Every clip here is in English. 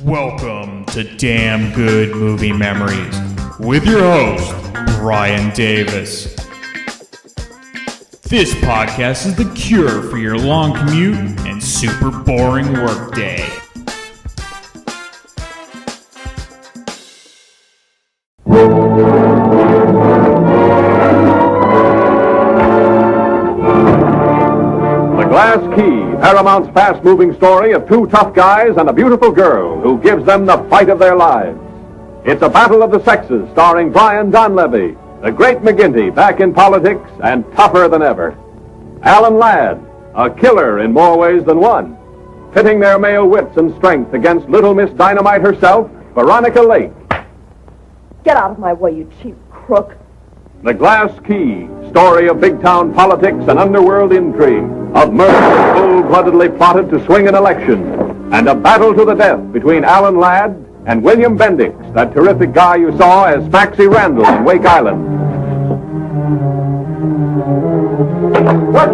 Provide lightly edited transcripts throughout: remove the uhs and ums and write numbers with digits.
Welcome to Damn Good Movie Memories with your host, Brian Davis. This podcast is the cure for your long commute and super boring workday. The Glass Key, Paramount's fast-moving story of two tough guys and a beautiful girl who gives them the fight of their lives. It's a battle of the sexes starring Brian Donlevy, the great McGinty back in politics and tougher than ever. Alan Ladd, a killer in more ways than one, pitting their male wits and strength against Little Miss Dynamite herself, Veronica Lake. Get out of my way, you cheap crook. The Glass Key, story of big-town politics and underworld intrigue, of murder cold-bloodedly plotted to swing an election, and a battle to the death between Alan Ladd and William Bendix, that terrific guy you saw as Faxy Randall in Wake Island. What?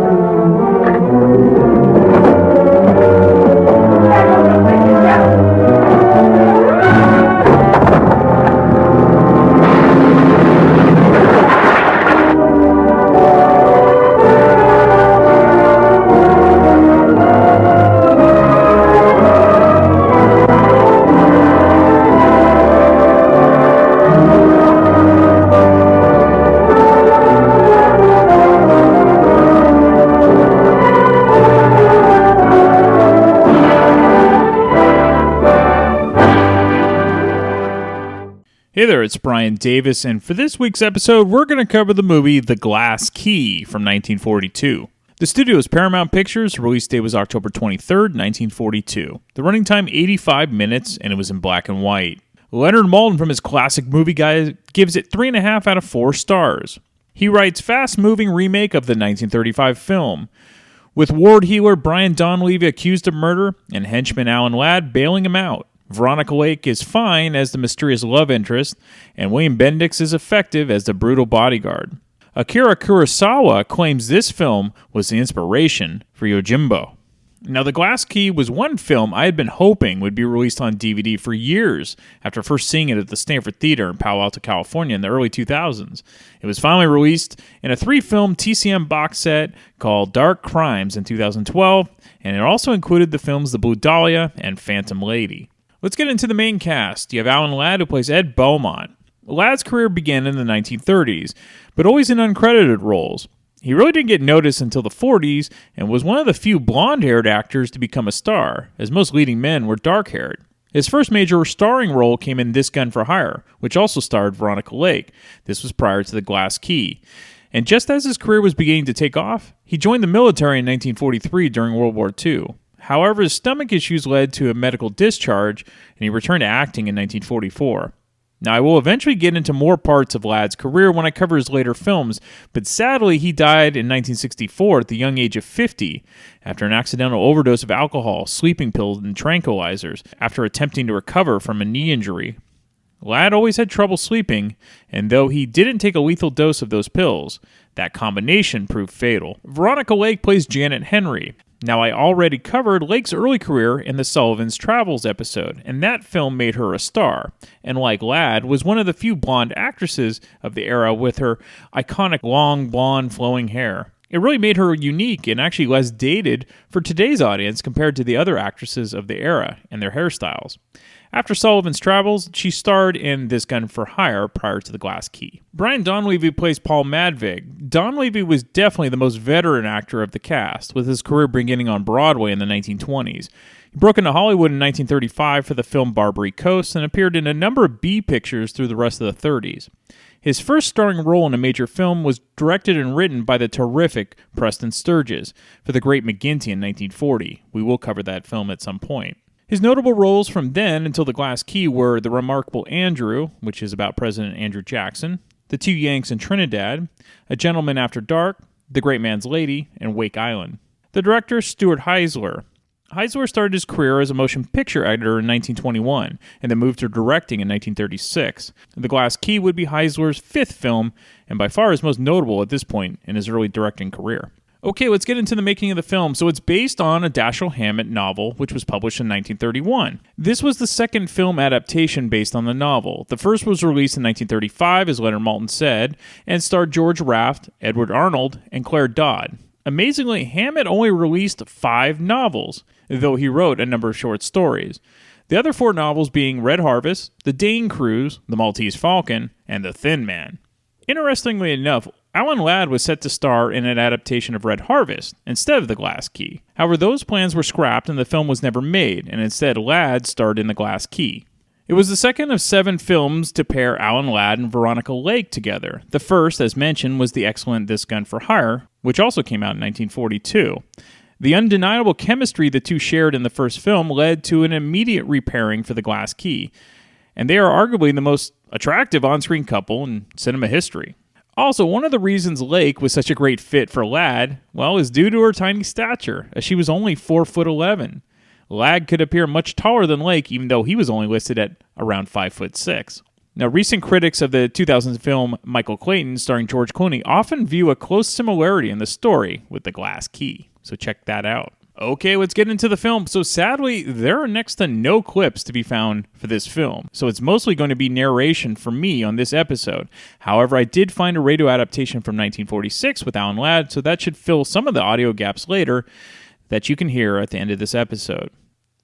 Hey there, it's Brian Davis, and for this week's episode, we're going to cover the movie The Glass Key from 1942. The studio is Paramount Pictures, release date was October 23rd, 1942. The running time 85 minutes, and it was in black and white. Leonard Maltin from his Classic Movie Guide gives it 3.5 out of 4 stars. He writes fast-moving remake of the 1935 film, with ward heeler Brian Donlevy accused of murder and henchman Alan Ladd bailing him out. Veronica Lake is fine as the mysterious love interest, and William Bendix is effective as the brutal bodyguard. Akira Kurosawa claims this film was the inspiration for Yojimbo. Now, The Glass Key was one film I had been hoping would be released on DVD for years after first seeing it at the Stanford Theater in Palo Alto, California in the early 2000s. It was finally released in a 3-film TCM box set called Dark Crimes in 2012, and it also included the films The Blue Dahlia and Phantom Lady. Let's get into the main cast. You have Alan Ladd, who plays Ed Beaumont. Ladd's career began in the 1930s, but always in uncredited roles. He really didn't get noticed until the 40s and was one of the few blonde-haired actors to become a star, as most leading men were dark-haired. His first major starring role came in This Gun for Hire, which also starred Veronica Lake. This was prior to The Glass Key. And just as his career was beginning to take off, he joined the military in 1943 during World War II. However, his stomach issues led to a medical discharge, and he returned to acting in 1944. Now, I will eventually get into more parts of Ladd's career when I cover his later films, but sadly, he died in 1964 at the young age of 50 after an accidental overdose of alcohol, sleeping pills, and tranquilizers after attempting to recover from a knee injury. Ladd always had trouble sleeping, and though he didn't take a lethal dose of those pills, that combination proved fatal. Veronica Lake plays Janet Henry. Now, I already covered Lake's early career in the Sullivan's Travels episode, and that film made her a star, and like Ladd, was one of the few blonde actresses of the era with her iconic long, blonde, flowing hair. It really made her unique and actually less dated for today's audience compared to the other actresses of the era and their hairstyles. After Sullivan's Travels, she starred in This Gun for Hire prior to The Glass Key. Brian Donlevy plays Paul Madvig. Donlevy was definitely the most veteran actor of the cast, with his career beginning on Broadway in the 1920s. He broke into Hollywood in 1935 for the film Barbary Coast and appeared in a number of B pictures through the rest of the 30s. His first starring role in a major film was directed and written by the terrific Preston Sturges for The Great McGinty in 1940. We will cover that film at some point. His notable roles from then until The Glass Key were The Remarkable Andrew, which is about President Andrew Jackson, The Two Yanks in Trinidad, A Gentleman After Dark, The Great Man's Lady, and Wake Island. The director, Stuart Heisler. Heisler started his career as a motion picture editor in 1921 and then moved to directing in 1936. The Glass Key would be Heisler's 5th film and by far his most notable at this point in his early directing career. Okay, let's get into the making of the film. So it's based on a Dashiell Hammett novel, which was published in 1931. This was the second film adaptation based on the novel. The first was released in 1935, as Leonard Maltin said, and starred George Raft, Edward Arnold, and Claire Dodd. Amazingly, Hammett only released 5 novels, though he wrote a number of short stories. The other 4 novels being Red Harvest, The Dane Cruise, The Maltese Falcon, and The Thin Man. Interestingly enough, Alan Ladd was set to star in an adaptation of Red Harvest instead of The Glass Key. However, those plans were scrapped and the film was never made, and instead Ladd starred in The Glass Key. It was the second of 7 films to pair Alan Ladd and Veronica Lake together. The first, as mentioned, was the excellent This Gun for Hire, which also came out in 1942. The undeniable chemistry the two shared in the first film led to an immediate repairing for The Glass Key, and they are arguably the most attractive on-screen couple in cinema history. Also, one of the reasons Lake was such a great fit for Ladd, well, is due to her tiny stature, as she was only 4'11". Ladd could appear much taller than Lake, even though he was only listed at around 5'6". Now, recent critics of the 2000 film Michael Clayton, starring George Clooney, often view a close similarity in the story with The Glass Key, so check that out. Okay, let's get into the film. So sadly, there are next to no clips to be found for this film, so it's mostly going to be narration from me on this episode. However, I did find a radio adaptation from 1946 with Alan Ladd, so that should fill some of the audio gaps later that you can hear at the end of this episode.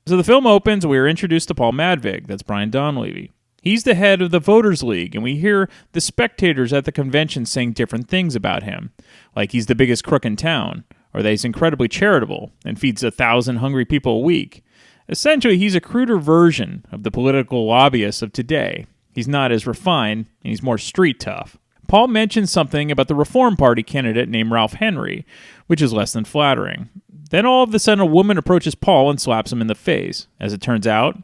So the film opens, we are introduced to Paul Madvig, that's Brian Donlevy. He's the head of the Voters League, and we hear the spectators at the convention saying different things about him, like he's the biggest crook in town, or that he's incredibly charitable and feeds 1,000 hungry people a week. Essentially, he's a cruder version of the political lobbyists of today. He's not as refined, and he's more street tough. Paul mentions something about the Reform Party candidate named Ralph Henry, which is less than flattering. Then all of a sudden, a woman approaches Paul and slaps him in the face. As it turns out,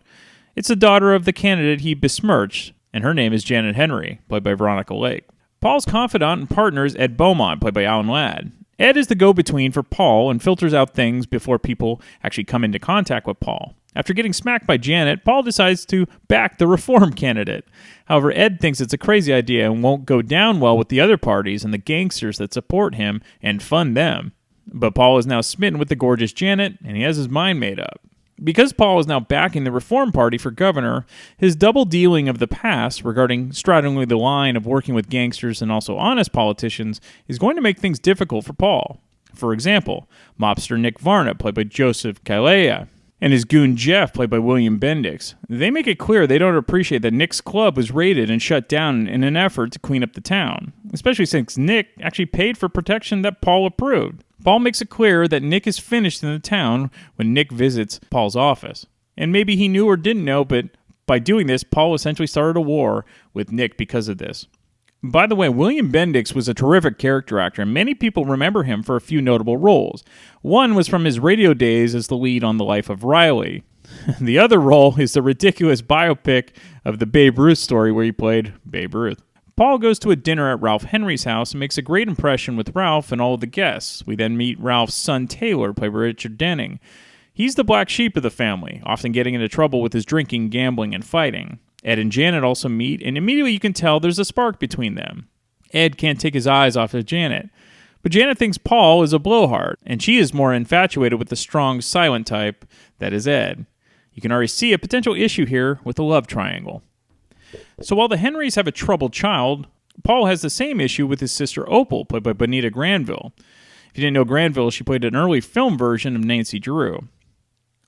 it's the daughter of the candidate he besmirched, and her name is Janet Henry, played by Veronica Lake. Paul's confidant and partner is Ed Beaumont, played by Alan Ladd. Ed is the go-between for Paul and filters out things before people actually come into contact with Paul. After getting smacked by Janet, Paul decides to back the reform candidate. However, Ed thinks it's a crazy idea and won't go down well with the other parties and the gangsters that support him and fund them. But Paul is now smitten with the gorgeous Janet, and he has his mind made up. Because Paul is now backing the Reform Party for governor, his double-dealing of the past regarding straddling the line of working with gangsters and also honest politicians is going to make things difficult for Paul. For example, mobster Nick Varna, played by Joseph Calleia, and his goon Jeff, played by William Bendix. They make it clear they don't appreciate that Nick's club was raided and shut down in an effort to clean up the town, especially since Nick actually paid for protection that Paul approved. Paul makes it clear that Nick is finished in the town when Nick visits Paul's office. And maybe he knew or didn't know, but by doing this, Paul essentially started a war with Nick because of this. By the way, William Bendix was a terrific character actor, and many people remember him for a few notable roles. One was from his radio days as the lead on The Life of Riley. The other role is the ridiculous biopic of the Babe Ruth story where he played Babe Ruth. Paul goes to a dinner at Ralph Henry's house and makes a great impression with Ralph and all of the guests. We then meet Ralph's son Taylor, played by Richard Denning. He's the black sheep of the family, often getting into trouble with his drinking, gambling, and fighting. Ed and Janet also meet, and immediately you can tell there's a spark between them. Ed can't take his eyes off of Janet, but Janet thinks Paul is a blowhard, and she is more infatuated with the strong, silent type that is Ed. You can already see a potential issue here with the love triangle. So while the Henrys have a troubled child, Paul has the same issue with his sister Opal, played by Bonita Granville. If you didn't know Granville, she played an early film version of Nancy Drew.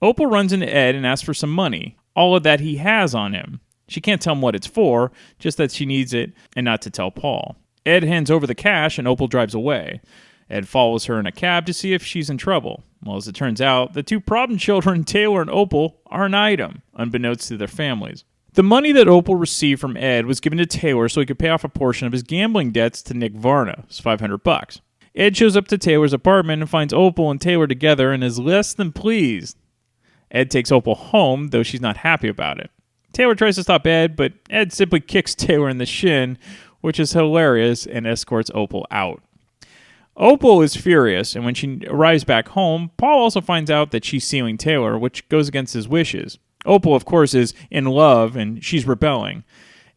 Opal runs into Ed and asks for some money, all of that he has on him. She can't tell him what it's for, just that she needs it and not to tell Paul. Ed hands over the cash and Opal drives away. Ed follows her in a cab to see if she's in trouble. Well, as it turns out, the two problem children, Taylor and Opal, are an item, unbeknownst to their families. The money that Opal received from Ed was given to Taylor so he could pay off a portion of his gambling debts to Nick Varna. It's $500. Ed shows up to Taylor's apartment and finds Opal and Taylor together and is less than pleased. Ed takes Opal home, though she's not happy about it. Taylor tries to stop Ed, but Ed simply kicks Taylor in the shin, which is hilarious, and escorts Opal out. Opal is furious, and when she arrives back home, Paul also finds out that she's sealing Taylor, which goes against his wishes. Opal, of course, is in love, and she's rebelling.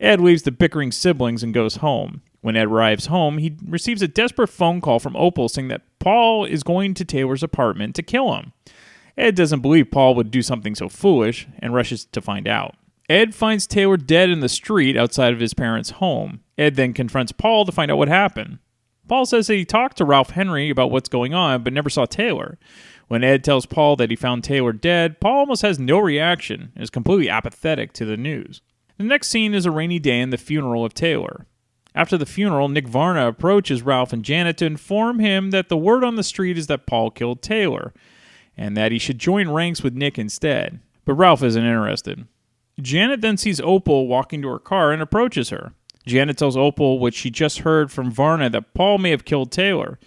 Ed leaves the bickering siblings and goes home. When Ed arrives home, he receives a desperate phone call from Opal saying that Paul is going to Taylor's apartment to kill him. Ed doesn't believe Paul would do something so foolish and rushes to find out. Ed finds Taylor dead in the street outside of his parents' home. Ed then confronts Paul to find out what happened. Paul says that he talked to Ralph Henry about what's going on, but never saw Taylor. When Ed tells Paul that he found Taylor dead, Paul almost has no reaction and is completely apathetic to the news. The next scene is a rainy day in the funeral of Taylor. After the funeral, Nick Varna approaches Ralph and Janet to inform him that the word on the street is that Paul killed Taylor, and that he should join ranks with Nick instead. But Ralph isn't interested. Janet then sees Opal walking to her car and approaches her. Janet tells Opal what she just heard from Varna, that Paul may have killed Taylor.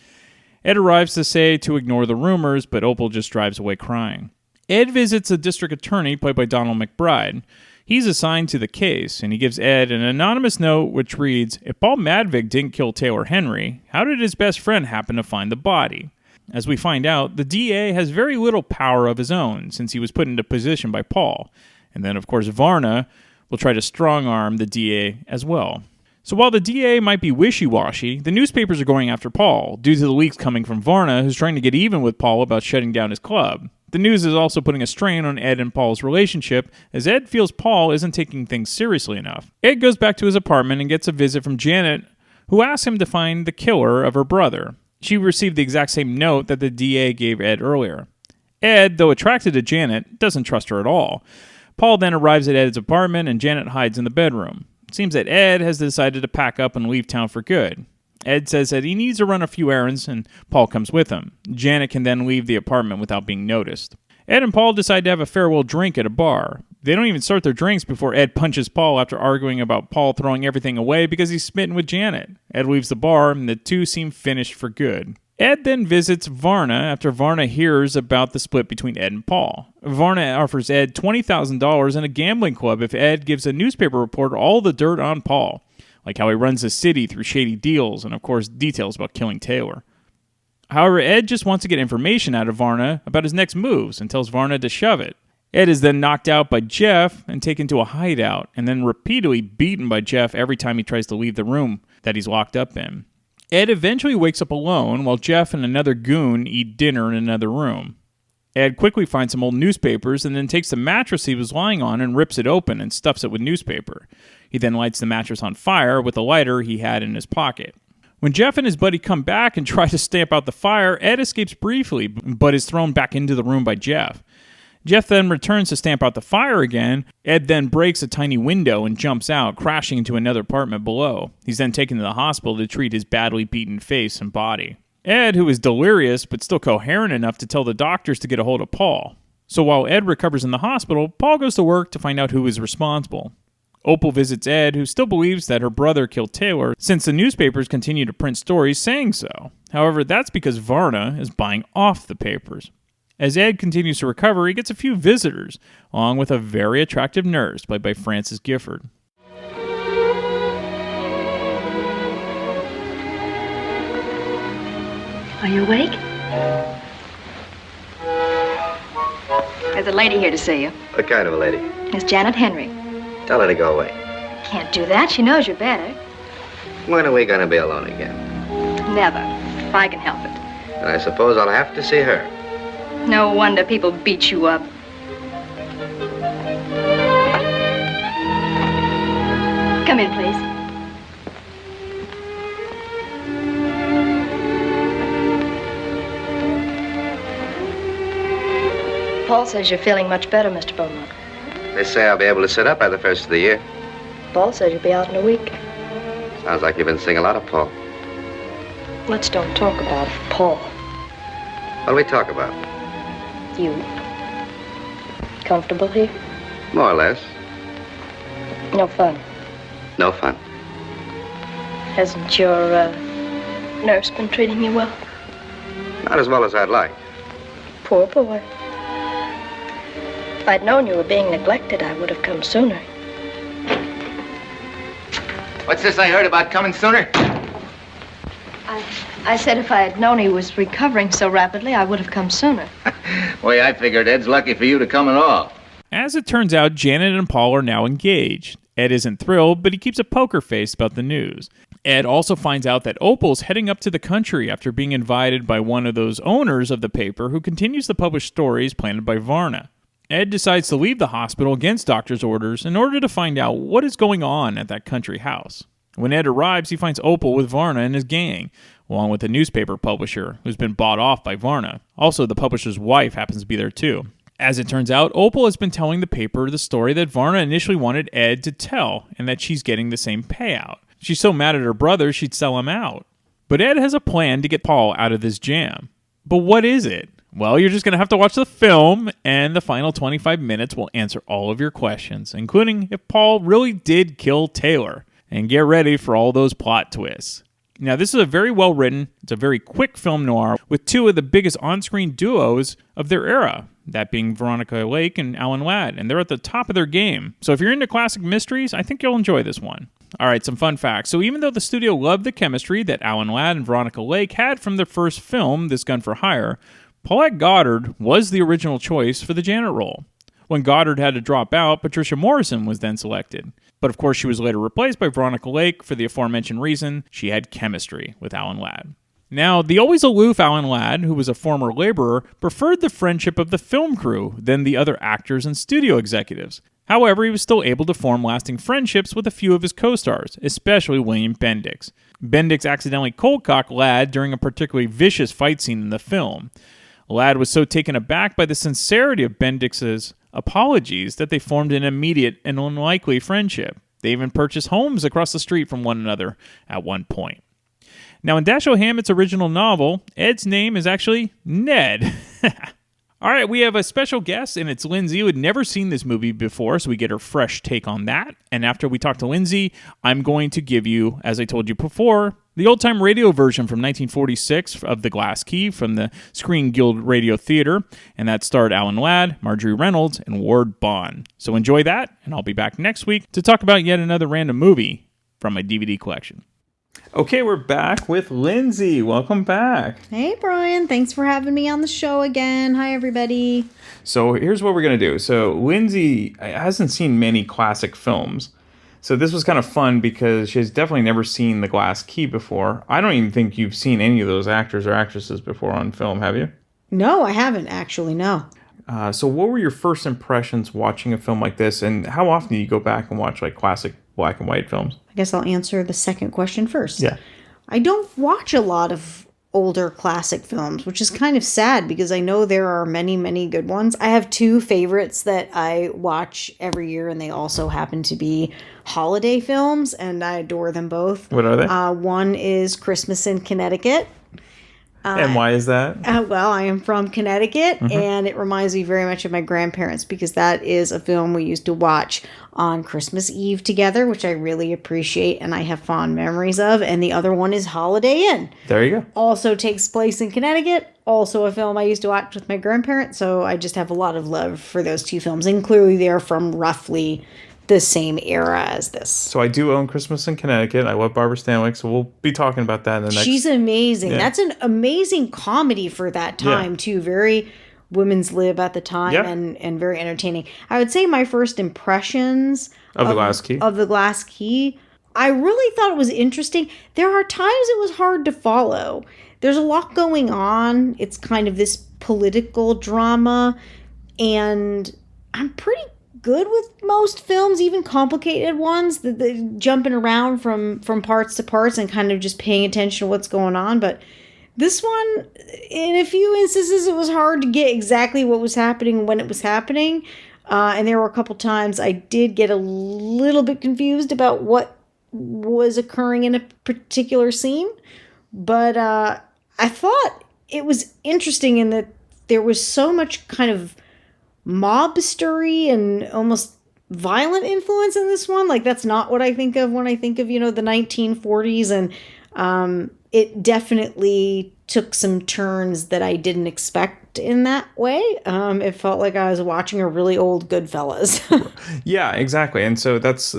Ed arrives to say to ignore the rumors, but Opal just drives away crying. Ed visits the district attorney, played by Donald McBride. He's assigned to the case, and he gives Ed an anonymous note which reads, "If Paul Madvig didn't kill Taylor Henry, how did his best friend happen to find the body?" As we find out, the DA has very little power of his own, since he was put into position by Paul. And then, of course, Varna will try to strong-arm the DA as well. So while the DA might be wishy-washy, the newspapers are going after Paul, due to the leaks coming from Varna, who's trying to get even with Paul about shutting down his club. The news is also putting a strain on Ed and Paul's relationship, as Ed feels Paul isn't taking things seriously enough. Ed goes back to his apartment and gets a visit from Janet, who asks him to find the killer of her brother. She received the exact same note that the DA gave Ed earlier. Ed, though attracted to Janet, doesn't trust her at all. Paul then arrives at Ed's apartment, and Janet hides in the bedroom. It seems that Ed has decided to pack up and leave town for good. Ed says that he needs to run a few errands, and Paul comes with him. Janet can then leave the apartment without being noticed. Ed and Paul decide to have a farewell drink at a bar. They don't even start their drinks before Ed punches Paul after arguing about Paul throwing everything away because he's smitten with Janet. Ed leaves the bar, and the two seem finished for good. Ed then visits Varna after Varna hears about the split between Ed and Paul. Varna offers Ed $20,000 in a gambling club if Ed gives a newspaper reporter all the dirt on Paul, like how he runs the city through shady deals and, of course, details about killing Taylor. However, Ed just wants to get information out of Varna about his next moves and tells Varna to shove it. Ed is then knocked out by Jeff and taken to a hideout, and then repeatedly beaten by Jeff every time he tries to leave the room that he's locked up in. Ed eventually wakes up alone while Jeff and another goon eat dinner in another room. Ed quickly finds some old newspapers and then takes the mattress he was lying on and rips it open and stuffs it with newspaper. He then lights the mattress on fire with a lighter he had in his pocket. When Jeff and his buddy come back and try to stamp out the fire, Ed escapes briefly, but is thrown back into the room by Jeff. Jeff then returns to stamp out the fire again. Ed then breaks a tiny window and jumps out, crashing into another apartment below. He's then taken to the hospital to treat his badly beaten face and body. Ed, who is delirious but still coherent enough to tell the doctors to get a hold of Paul. So while Ed recovers in the hospital, Paul goes to work to find out who is responsible. Opal visits Ed, who still believes that her brother killed Taylor, since the newspapers continue to print stories saying so. However, that's because Varna is buying off the papers. As Ed continues to recover, he gets a few visitors, along with a very attractive nurse played by Frances Gifford. Are you awake? There's a lady here to see you. What kind of a lady? Miss Janet Henry. Tell her to go away. Can't do that. She knows you're better. When are we going to be alone again? Never. If I can help it. And I suppose I'll have to see her. No wonder people beat you up. Come in, please. Paul says you're feeling much better, Mr. Beaumont. They say I'll be able to sit up by the first of the year. Paul says you'll be out in a week. Sounds like you've been seeing a lot of Paul. Let's don't talk about Paul. What do we talk about? You. Comfortable here? More or less. No fun. No fun. Hasn't your nurse been treating you well? Not as well as I'd like. Poor boy. If I'd known you were being neglected, I would have come sooner. What's this I heard about coming sooner? I said if I had known he was recovering so rapidly, I would have come sooner. Way I figured Ed's lucky for you to come at all. As it turns out, Janet and Paul are now engaged. Ed isn't thrilled, but he keeps a poker face about the news. Ed also finds out that Opal's heading up to the country after being invited by one of those owners of the paper who continues to publish stories planted by Varna. Ed decides to leave the hospital against doctor's orders in order to find out what is going on at that country house. When Ed arrives, he finds Opal with Varna and his gang, along with a newspaper publisher who's been bought off by Varna. Also, the publisher's wife happens to be there too. As it turns out, Opal has been telling the paper the story that Varna initially wanted Ed to tell, and that she's getting the same payout. She's so mad at her brother, she'd sell him out. But Ed has a plan to get Paul out of this jam. But what is it? Well, you're just going to have to watch the film, and the final 25 minutes will answer all of your questions, including if Paul really did kill Taylor. And get ready for all those plot twists. Now, this is a very well-written, it's a very quick film noir with two of the biggest on-screen duos of their era, that being Veronica Lake and Alan Ladd, and they're at the top of their game. So if you're into classic mysteries, I think you'll enjoy this one. All right, some fun facts. So even though the studio loved the chemistry that Alan Ladd and Veronica Lake had from their first film, This Gun for Hire, Paulette Goddard was the original choice for the Janet role. When Goddard had to drop out, Patricia Morrison was then selected. But of course, she was later replaced by Veronica Lake for the aforementioned reason she had chemistry with Alan Ladd. Now, the always aloof Alan Ladd, who was a former laborer, preferred the friendship of the film crew than the other actors and studio executives. However, he was still able to form lasting friendships with a few of his co-stars, especially William Bendix. Bendix accidentally cold-cocked Ladd during a particularly vicious fight scene in the film. Ladd was so taken aback by the sincerity of Bendix's apologies that they formed an immediate and unlikely friendship. They even purchased homes across the street from one another at one point. Now, in Dashiell Hammett's original novel, Ed's name is actually Ned. All right, we have a special guest, and it's Lindsay, who had never seen this movie before, so we get her fresh take on that. And after we talk to Lindsay, I'm going to give you, as I told you before, the old-time radio version from 1946 of The Glass Key from the Screen Guild Radio Theater, and that starred Alan Ladd, Marjorie Reynolds, and Ward Bond. So enjoy that, and I'll be back next week to talk about yet another random movie from my DVD collection. Okay, we're back with Lindsay. Welcome back. Hey, Brian. Thanks for having me on the show again. Hi, everybody. So here's what we're going to do. So Lindsay hasn't seen many classic films. So this was kind of fun because she's definitely never seen The Glass Key before. I don't even think you've seen any of those actors or actresses before on film, have you? No, I haven't actually, no. So what were your first impressions watching a film like this, and how often do you go back and watch like classic black and white films? I guess I'll answer the second question first. Yeah. I don't watch a lot of older classic films, which is kind of sad because I know there are many, many good ones. I have two favorites that I watch every year, and they also happen to be holiday films, and I adore them both. What are they? One is Christmas in Connecticut. And why is that? Well, I am from Connecticut, and it reminds me very much of my grandparents because that is a film we used to watch on Christmas Eve together, which I really appreciate and I have fond memories of. And the other one is Holiday Inn. There you go. Also takes place in Connecticut. Also a film I used to watch with my grandparents. So I just have a lot of love for those two films. And clearly they're from roughly the same era as this. So I do own Christmas in Connecticut. I love Barbara Stanwyck, so we'll be talking about that in the next... She's amazing. Yeah. That's an amazing comedy for that time, too. Very women's lib at the time and very entertaining. I would say my first impressions of The Glass Key. Of The Glass Key, I really thought it was interesting. There are times it was hard to follow. There's a lot going on. It's kind of this political drama, and I'm pretty good with most films, even complicated ones, the jumping around from parts to parts and kind of just paying attention to what's going on. But this one, in a few instances, it was hard to get exactly what was happening when it was happening. And there were a couple times I did get a little bit confused about what was occurring in a particular scene. But I thought it was interesting in that there was so much kind of mobstery and almost violent influence in this one. Like, that's not what I think of when I think of, the 1940s. And it definitely took some turns that I didn't expect in that way. It felt like I was watching a really old Goodfellas. Yeah, exactly. And so that's...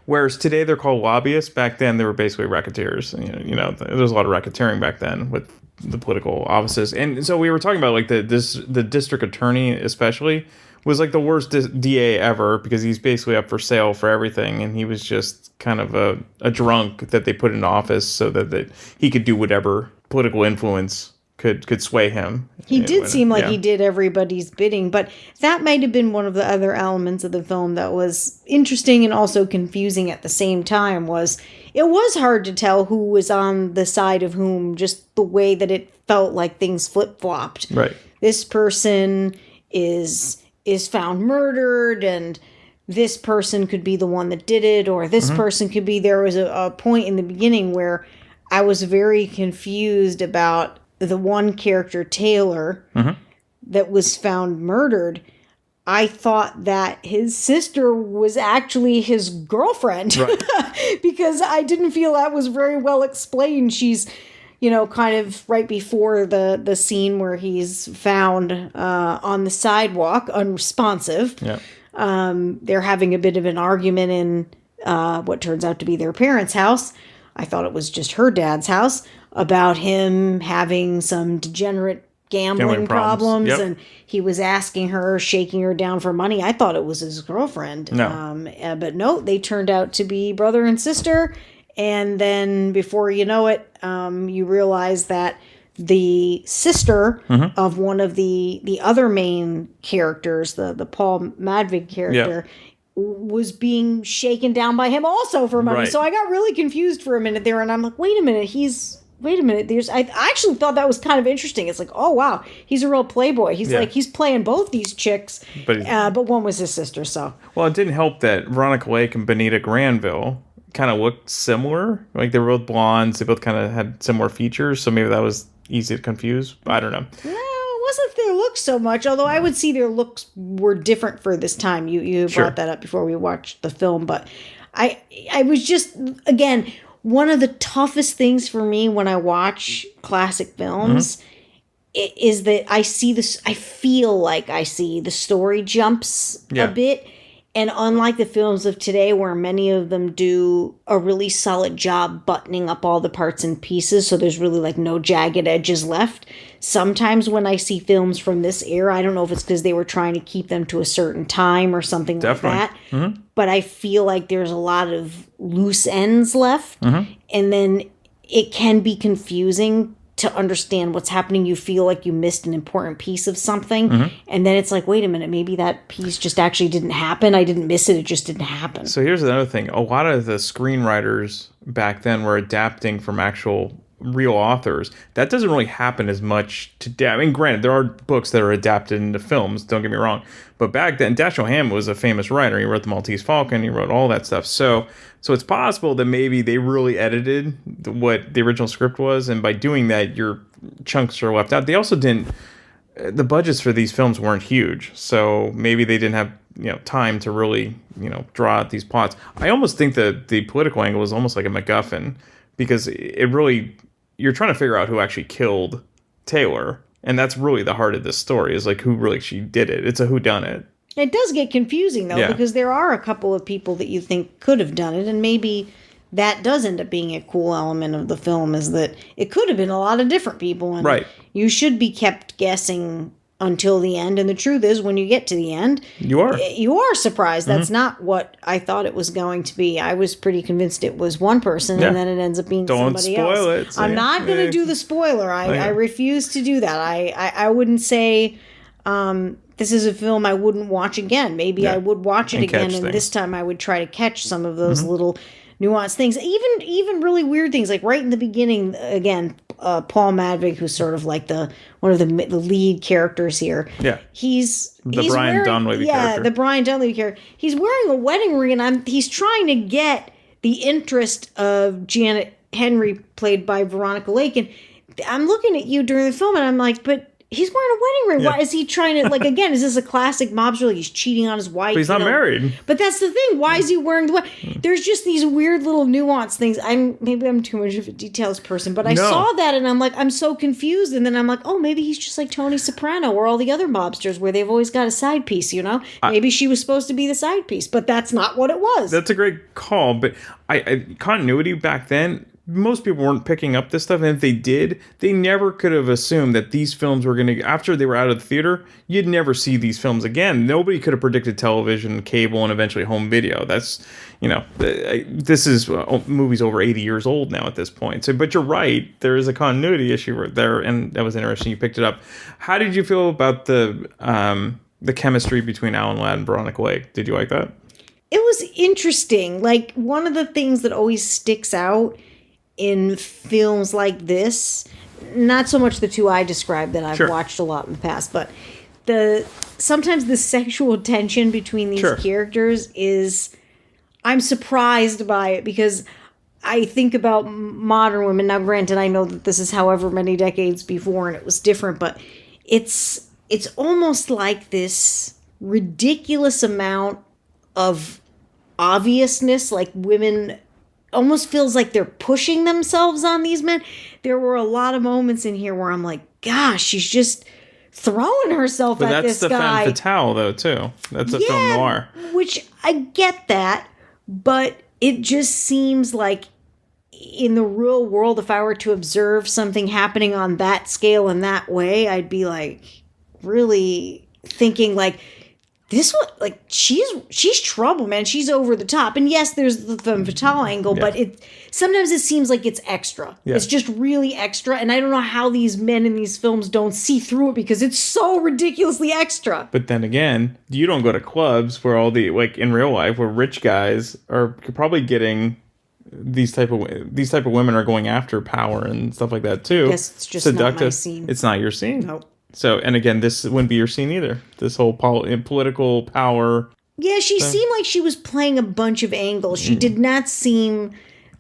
Whereas today they're called lobbyists, back then they were basically racketeers. There was a lot of racketeering back then with the political offices. And so we were talking about like the district attorney especially was like the worst DA ever because he's basically up for sale for everything, and he was just kind of a drunk that they put in office so that he could do whatever political influence could sway him. He did seem like he did everybody's bidding, but that might have been one of the other elements of the film that was interesting and also confusing at the same time. It was hard to tell who was on the side of whom, just the way that it felt like things flip-flopped. Right. This person is found murdered, and this person could be the one that did it, or this person could be... There was a point in the beginning where I was very confused about the one character, Taylor, that was found murdered. I thought that his sister was actually his girlfriend, right. Because I didn't feel that was very well explained. She's, kind of right before the scene where he's found on the sidewalk, unresponsive. Yeah. They're having a bit of an argument in what turns out to be their parents' house. I thought it was just her dad's house, about him having some degenerate gambling problems. Yep. And he was asking her, shaking her down for money. I thought it was his girlfriend. No. But no, they turned out to be brother and sister. And then before you know it, you realize that the sister of one of the other main characters, the Paul Madvig character, was being shaken down by him also for money. Right. So I got really confused for a minute there, and I'm like, wait a minute. I actually thought that was kind of interesting. It's like, oh wow, he's a real playboy. He's playing both these chicks, but one was his sister. So well, it didn't help that Veronica Lake and Bonita Granville kind of looked similar. Like they were both blondes. They both kind of had similar features. So maybe that was easy to confuse. I don't know. No, it wasn't their looks so much. Although I would see their looks were different for this time. You brought that up before we watched the film, but I was just, again, one of the toughest things for me when I watch classic films is that I feel like I see the story jumps a bit. And unlike the films of today, where many of them do a really solid job buttoning up all the parts and pieces, so there's really like no jagged edges left. Sometimes when I see films from this era, I don't know if it's because they were trying to keep them to a certain time or something like that, but I feel like there's a lot of loose ends left. And then it can be confusing to understand what's happening. You feel like you missed an important piece of something. And then it's like, wait a minute, maybe that piece just actually didn't happen. I didn't miss it. It just didn't happen. So here's another thing. A lot of the screenwriters back then were adapting from actual real authors. That doesn't really happen as much today. I mean, granted, there are books that are adapted into films, don't get me wrong. But back then, Dashiell Hammett was a famous writer. He wrote The Maltese Falcon. He wrote all that stuff. So it's possible that maybe they really edited what the original script was. And by doing that, your chunks are left out. They also didn't... The budgets for these films weren't huge. So maybe they didn't have time to really draw out these plots. I almost think that the political angle is almost like a MacGuffin, because it really... You're trying to figure out who actually killed Taylor. And that's really the heart of this story, is like who really she did it. It's a whodunit. It does get confusing, though, because there are a couple of people that you think could have done it. And maybe that does end up being a cool element of the film, is that it could have been a lot of different people. And you should be kept guessing until the end. And the truth is, when you get to the end, you are surprised. That's not what I thought it was going to be. I was pretty convinced it was one person, and then it ends up being somebody else. Don't spoil it. I'm not going to do the spoiler. I refuse to do that. I wouldn't say this is a film I wouldn't watch again. Maybe I would watch it again, and this time I would try to catch some of those little nuanced things, even really weird things, like right in the beginning. Again, Paul Madvig, who's sort of like one of the lead characters here. Yeah, he's Brian Donlevy character. Yeah, the Brian Donlevy character. He's wearing a wedding ring, and he's trying to get the interest of Janet Henry, played by Veronica Lake. And I'm looking at you during the film, and I'm like, but he's wearing a wedding ring. Yeah. Why is he trying to, like, again, is this a classic mobster? Like, he's cheating on his wife. But he's not married. But that's the thing. Why is he wearing the wedding? There's just these weird little nuanced things. Maybe I'm too much of a details person, but I saw that and I'm like, I'm so confused. And then I'm like, oh, maybe he's just like Tony Soprano or all the other mobsters where they've always got a side piece, Maybe she was supposed to be the side piece, but that's not what it was. That's a great call. But continuity back then, most people weren't picking up this stuff, and if they did, they never could have assumed that these films were going to, after they were out of the theater, you'd never see these films again. Nobody could have predicted television, cable, and eventually home video. That's, this is movies over 80 years old now at this point. So, but you're right, there is a continuity issue there, and that was interesting. You picked it up. How did you feel about the chemistry between Alan Ladd and Veronica Lake? Did you like that? It was interesting. Like, one of the things that always sticks out in films like this, not so much the two I described that I've watched a lot in the past, but sometimes the sexual tension between these characters is, I'm surprised by it, because I think about modern women. Now, granted, I know that this is however many decades before and it was different, but it's almost like this ridiculous amount of obviousness, like women almost feels like they're pushing themselves on these men. There were a lot of moments in here where I'm like, gosh, she's just throwing herself at this guy. But that's the femme fatale, though, too. That's a film noir. Which I get that, but it just seems like in the real world, if I were to observe something happening on that scale in that way, I'd be like really thinking like, this one, like, she's trouble, man. She's over the top. And yes, there's the femme fatale angle, but sometimes it seems like it's extra. Yeah. It's just really extra. And I don't know how these men in these films don't see through it, because it's so ridiculously extra. But then again, you don't go to clubs where all the, like in real life, where rich guys are probably getting these type of women are going after power and stuff like that too. Yes, it's just not my scene. It's not your scene. Nope. So, and again, this wouldn't be your scene either. This whole political power. Yeah, she seemed like she was playing a bunch of angles. She did not seem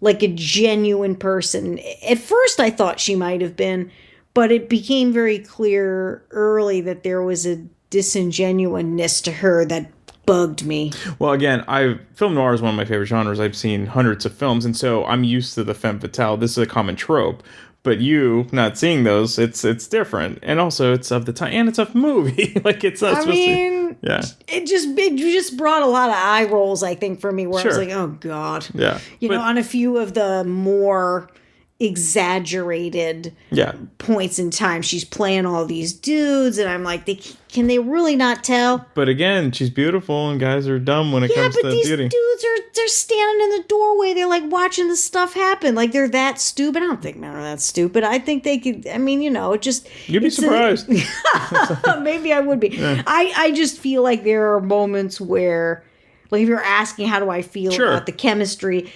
like a genuine person. At first, I thought she might have been, but it became very clear early that there was a disingenuousness to her that bugged me. Well, again, film noir is one of my favorite genres. I've seen hundreds of films, and so I'm used to the femme fatale. This is a common trope. But you not seeing those, it's different, and also it's of the time, and it's a movie. Like it's not supposed to. Yeah. It just brought a lot of eye rolls, I think, for me, where I was like, oh god. Yeah. You know, on a few of the more exaggerated points in time, she's playing all these dudes, and I'm like, can they really not tell? But again, she's beautiful, and guys are dumb when it comes to beauty. Yeah, but these dudes they're standing in the doorway, they're like watching this stuff happen, like they're that stupid. I don't think men are that stupid. I think they could. I mean, it just you'd be surprised. Maybe I would be. Yeah. I just feel like there are moments where, like, if you're asking how do I feel about the chemistry,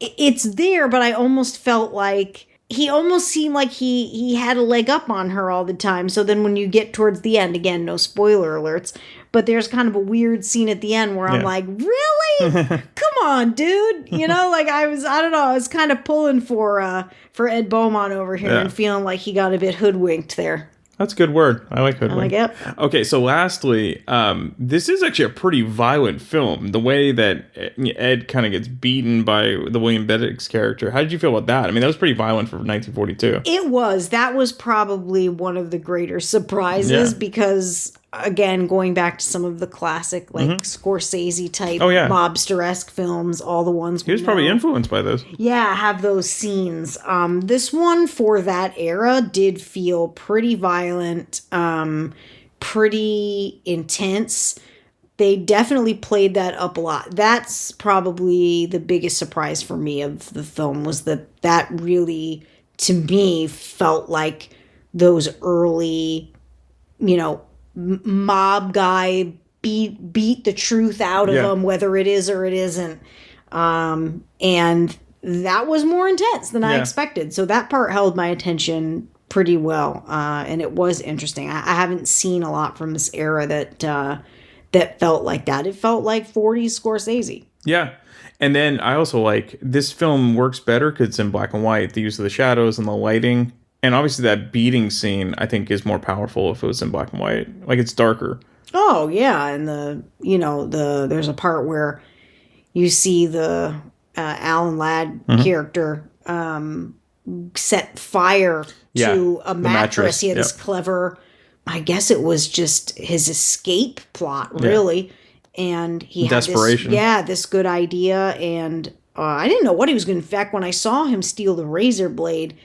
it's there, but I almost felt like he almost seemed like he had a leg up on her all the time. So then when you get towards the end, again, no spoiler alerts, but there's kind of a weird scene at the end where I'm like, really? Come on, dude. Like I don't know. I was kind of pulling for Ed Beaumont over here and feeling like he got a bit hoodwinked there. That's a good word. I like hoodwink. I like it. Okay, so lastly, this is actually a pretty violent film. The way that Ed kind of gets beaten by the William Bendix character. How did you feel about that? I mean, that was pretty violent for 1942. It was. That was probably one of the greater surprises because, again, going back to some of the classic, like Scorsese type mobster-esque films, all the ones he was probably influenced by those. Yeah, have those scenes. This one for that era did feel pretty violent, pretty intense. They definitely played that up a lot. That's probably the biggest surprise for me of the film, was that really, to me, felt like those early, mob guy beat the truth out of him, whether it is or it isn't. And that was more intense than I expected. So that part held my attention pretty well. And it was interesting. I haven't seen a lot from this era that felt like that. It felt like 40s Scorsese. Yeah. And then I also like, this film works better because it's in black and white. The use of the shadows and the lighting. And obviously that beating scene, I think, is more powerful if it was in black and white. Like, it's darker. Oh, yeah. And there's a part where you see the Alan Ladd character set fire to a mattress. He had this clever, I guess it was just his escape plot, really. And he had desperation. This good idea, and I didn't know what he was going to. In fact, when I saw him steal the razor blade,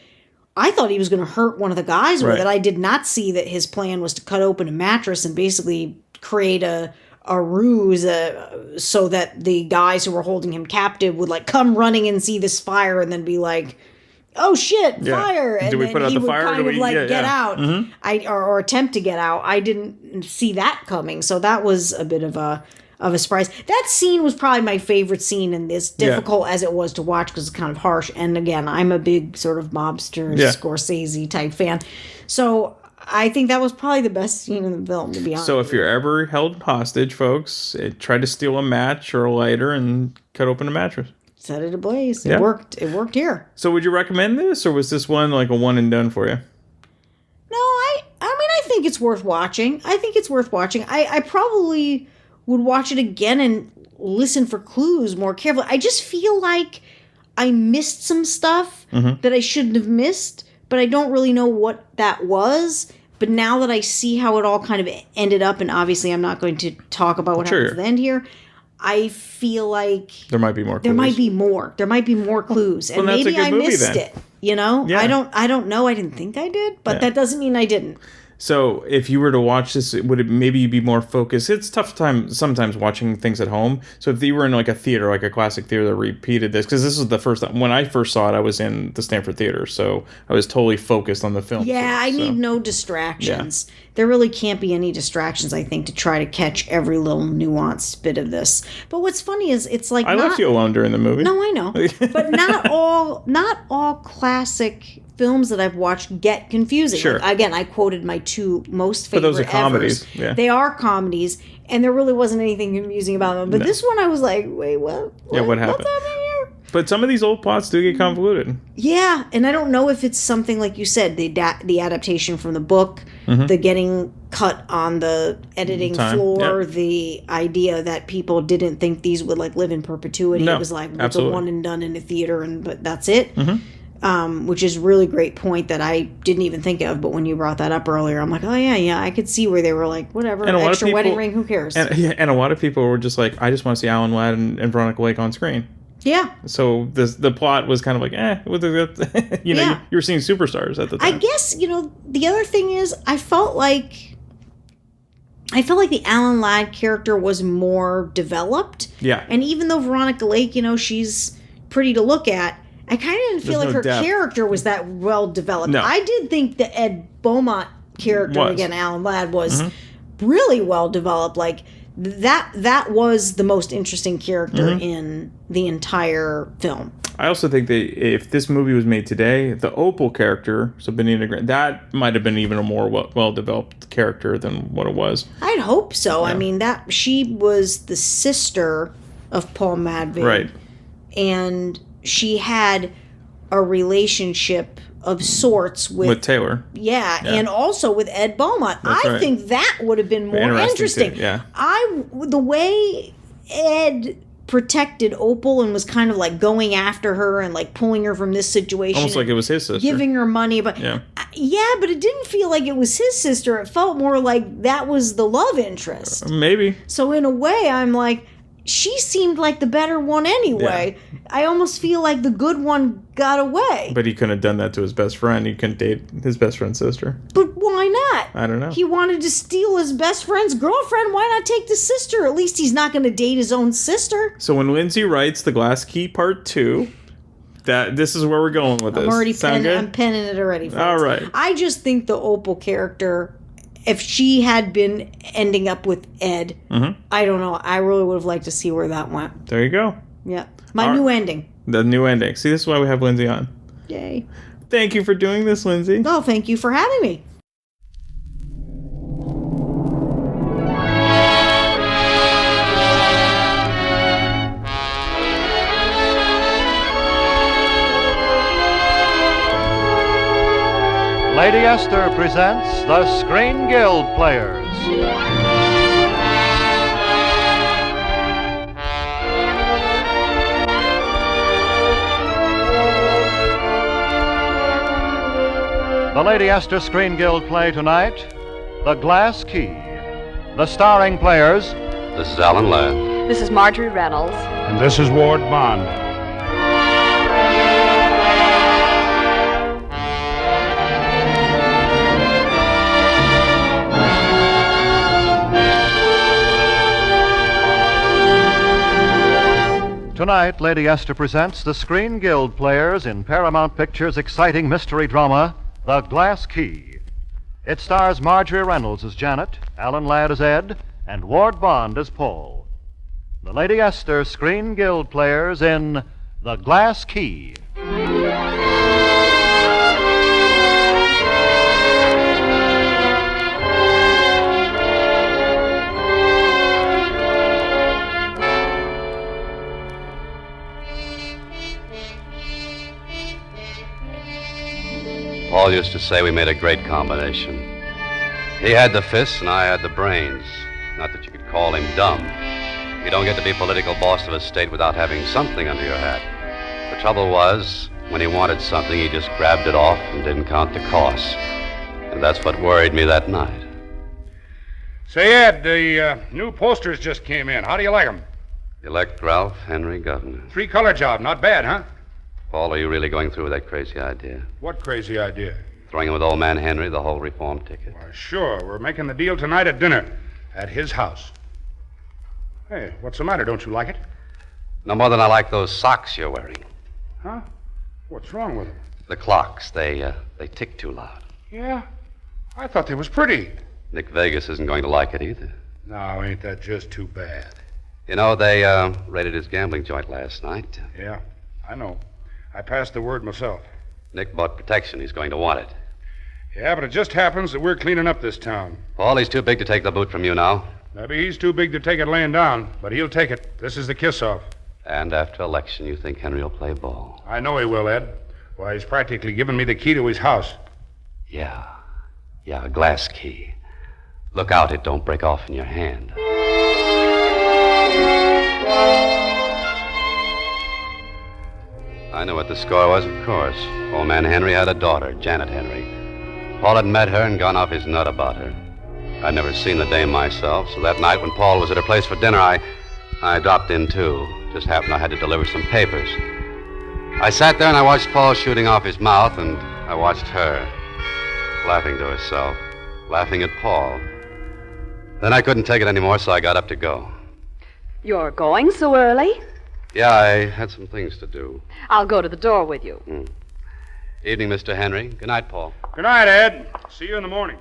I thought he was going to hurt one of the guys with it. I did not see that his plan was to cut open a mattress and basically create a ruse so that the guys who were holding him captive would like come running and see this fire and then be like, "Oh shit, fire!" And do we then put out he the would fire? kind of like get out, or attempt to get out. I didn't see that coming, so that was a bit of a surprise. That scene was probably my favorite scene, and as difficult as it was to watch because it's kind of harsh. And again, I'm a big sort of mobster Scorsese type fan, so I think that was probably the best scene in the film, to be honest. So if you're ever held hostage, folks, try to steal a match or a lighter and cut open a mattress. Set it ablaze. It worked. It worked here. So would you recommend this, or was this one like a one and done for you? No, I mean, I think it's worth watching. I probably would watch it again and listen for clues more carefully. I just feel like I missed some stuff that I shouldn't have missed, but I don't really know what that was. But now that I see how it all kind of ended up, and obviously I'm not going to talk about what happens at the end here, I feel like there might be more clues. There might be more clues. And maybe I missed it. You know? Yeah. I don't know. I didn't think I did, but that doesn't mean I didn't. So if you were to watch this, would it maybe be more focused? It's tough time sometimes watching things at home. So if you were in like a theater, like a classic theater that repeated this, because this was the first time, when I first saw it, I was in the Stanford Theater. So I was totally focused on the film. Yeah, I need no distractions. Yeah. There really can't be any distractions, I think, to try to catch every little nuanced bit of this. But what's funny is it's like I left you alone during the movie. No, I know. But not all classic films that I've watched get confusing. Sure. Like, again, I quoted my two most favorite But those are comedies. Yeah. They are comedies, and there really wasn't anything confusing about them. But this one I was like, wait, what? What happened? What's happening here? But some of these old plots do get convoluted. Yeah, and I don't know if it's something like you said, the adaptation from the book, the getting cut on the editing floor, the idea that people didn't think these would like live in perpetuity. No, it was like it's a one and done in a theater, but that's it. Which is a really great point that I didn't even think of, but when you brought that up earlier, I'm like, oh yeah, I could see where they were like, whatever, extra wedding ring, who cares? And a lot of people were just like, I just want to see Alan Ladd and Veronica Lake on screen. Yeah. So the plot was kind of like, you were seeing superstars at the time. I guess, the other thing is, I felt like the Alan Ladd character was more developed. Yeah. And even though Veronica Lake, she's pretty to look at, I kind of didn't feel like her character was that well developed. No. I did think the Ed Beaumont character, again, Alan Ladd, was really well developed. Like, that was the most interesting character in the entire film. I also think that if this movie was made today, the Opal character, so Bonita Granville, that might have been even a more well-developed character than what it was. I'd hope so. Yeah. I mean, she was the sister of Paul Madvig. Right. And she had a relationship of sorts with Taylor. Yeah, and also with Ed Beaumont. I think that would have been more interesting. Too, yeah. The way Ed protected Opal and was kind of like going after her and like pulling her from this situation. Almost like it was his sister. Giving her money. But but it didn't feel like it was his sister. It felt more like that was the love interest. Maybe. So in a way, I'm like, she seemed like the better one anyway. Yeah. I almost feel like the good one got away. But he couldn't have done that to his best friend. He couldn't date his best friend's sister. But why not? I don't know. He wanted to steal his best friend's girlfriend. Why not take the sister? At least he's not going to date his own sister. So when Lindsay writes The Glass Key Part 2, this is where we're going with this. I'm penning it already, folks. All right. I just think the Opal character, if she had been ending up with Ed, I don't know. I really would have liked to see where that went. There you go. Yeah. My new ending. The new ending. See, this is why we have Lindsay on. Yay. Thank you for doing this, Lindsay. No, thank you for having me. Lady Esther presents the Screen Guild Players. The Lady Esther Screen Guild play tonight, The Glass Key. The starring players. This is Alan Ladd. This is Marjorie Reynolds. And this is Ward Bond. Tonight, Lady Esther presents the Screen Guild players in Paramount Pictures' exciting mystery drama, The Glass Key. It stars Marjorie Reynolds as Janet, Alan Ladd as Ed, and Ward Bond as Paul. The Lady Esther Screen Guild players in The Glass Key. Paul used to say we made a great combination. He had the fists and I had the brains. Not that you could call him dumb. You don't get to be political boss of a state without having something under your hat. The trouble was, when he wanted something, he just grabbed it off and didn't count the cost. And that's what worried me that night. Say, Ed, the new posters just came in. How do you like them? Elect Ralph Henry governor. 3-color job. Not bad, huh? Paul, are you really going through with that crazy idea? What crazy idea? Throwing in with old man Henry, the whole reform ticket? Why, sure. We're making the deal tonight at dinner. At his house. Hey, what's the matter? Don't you like it? No more than I like those socks you're wearing. Huh? What's wrong with them? The clocks, they tick too loud. Yeah? I thought they was pretty. Nick Vegas isn't going to like it either. No, ain't that just too bad? You know, they raided his gambling joint last night. Yeah, I know. I passed the word myself. Nick bought protection. He's going to want it. Yeah, but it just happens that we're cleaning up this town. Paul, he's too big to take the boot from you now. Maybe he's too big to take it laying down, but he'll take it. This is the kiss-off. And after election, you think Henry will play ball? I know he will, Ed. Why, he's practically given me the key to his house. Yeah, a glass key. Look out, it don't break off in your hand. I knew what the score was, of course. Old man Henry had a daughter, Janet Henry. Paul had met her and gone off his nut about her. I'd never seen the dame myself, so that night when Paul was at her place for dinner, I dropped in, too. Just happened I had to deliver some papers. I sat there and I watched Paul shooting off his mouth, and I watched her, laughing to herself, laughing at Paul. Then I couldn't take it anymore, so I got up to go. You're going so early? Yeah, I had some things to do. I'll go to the door with you. Evening, Mr. Henry. Good night, Paul. Good night, Ed. See you in the morning.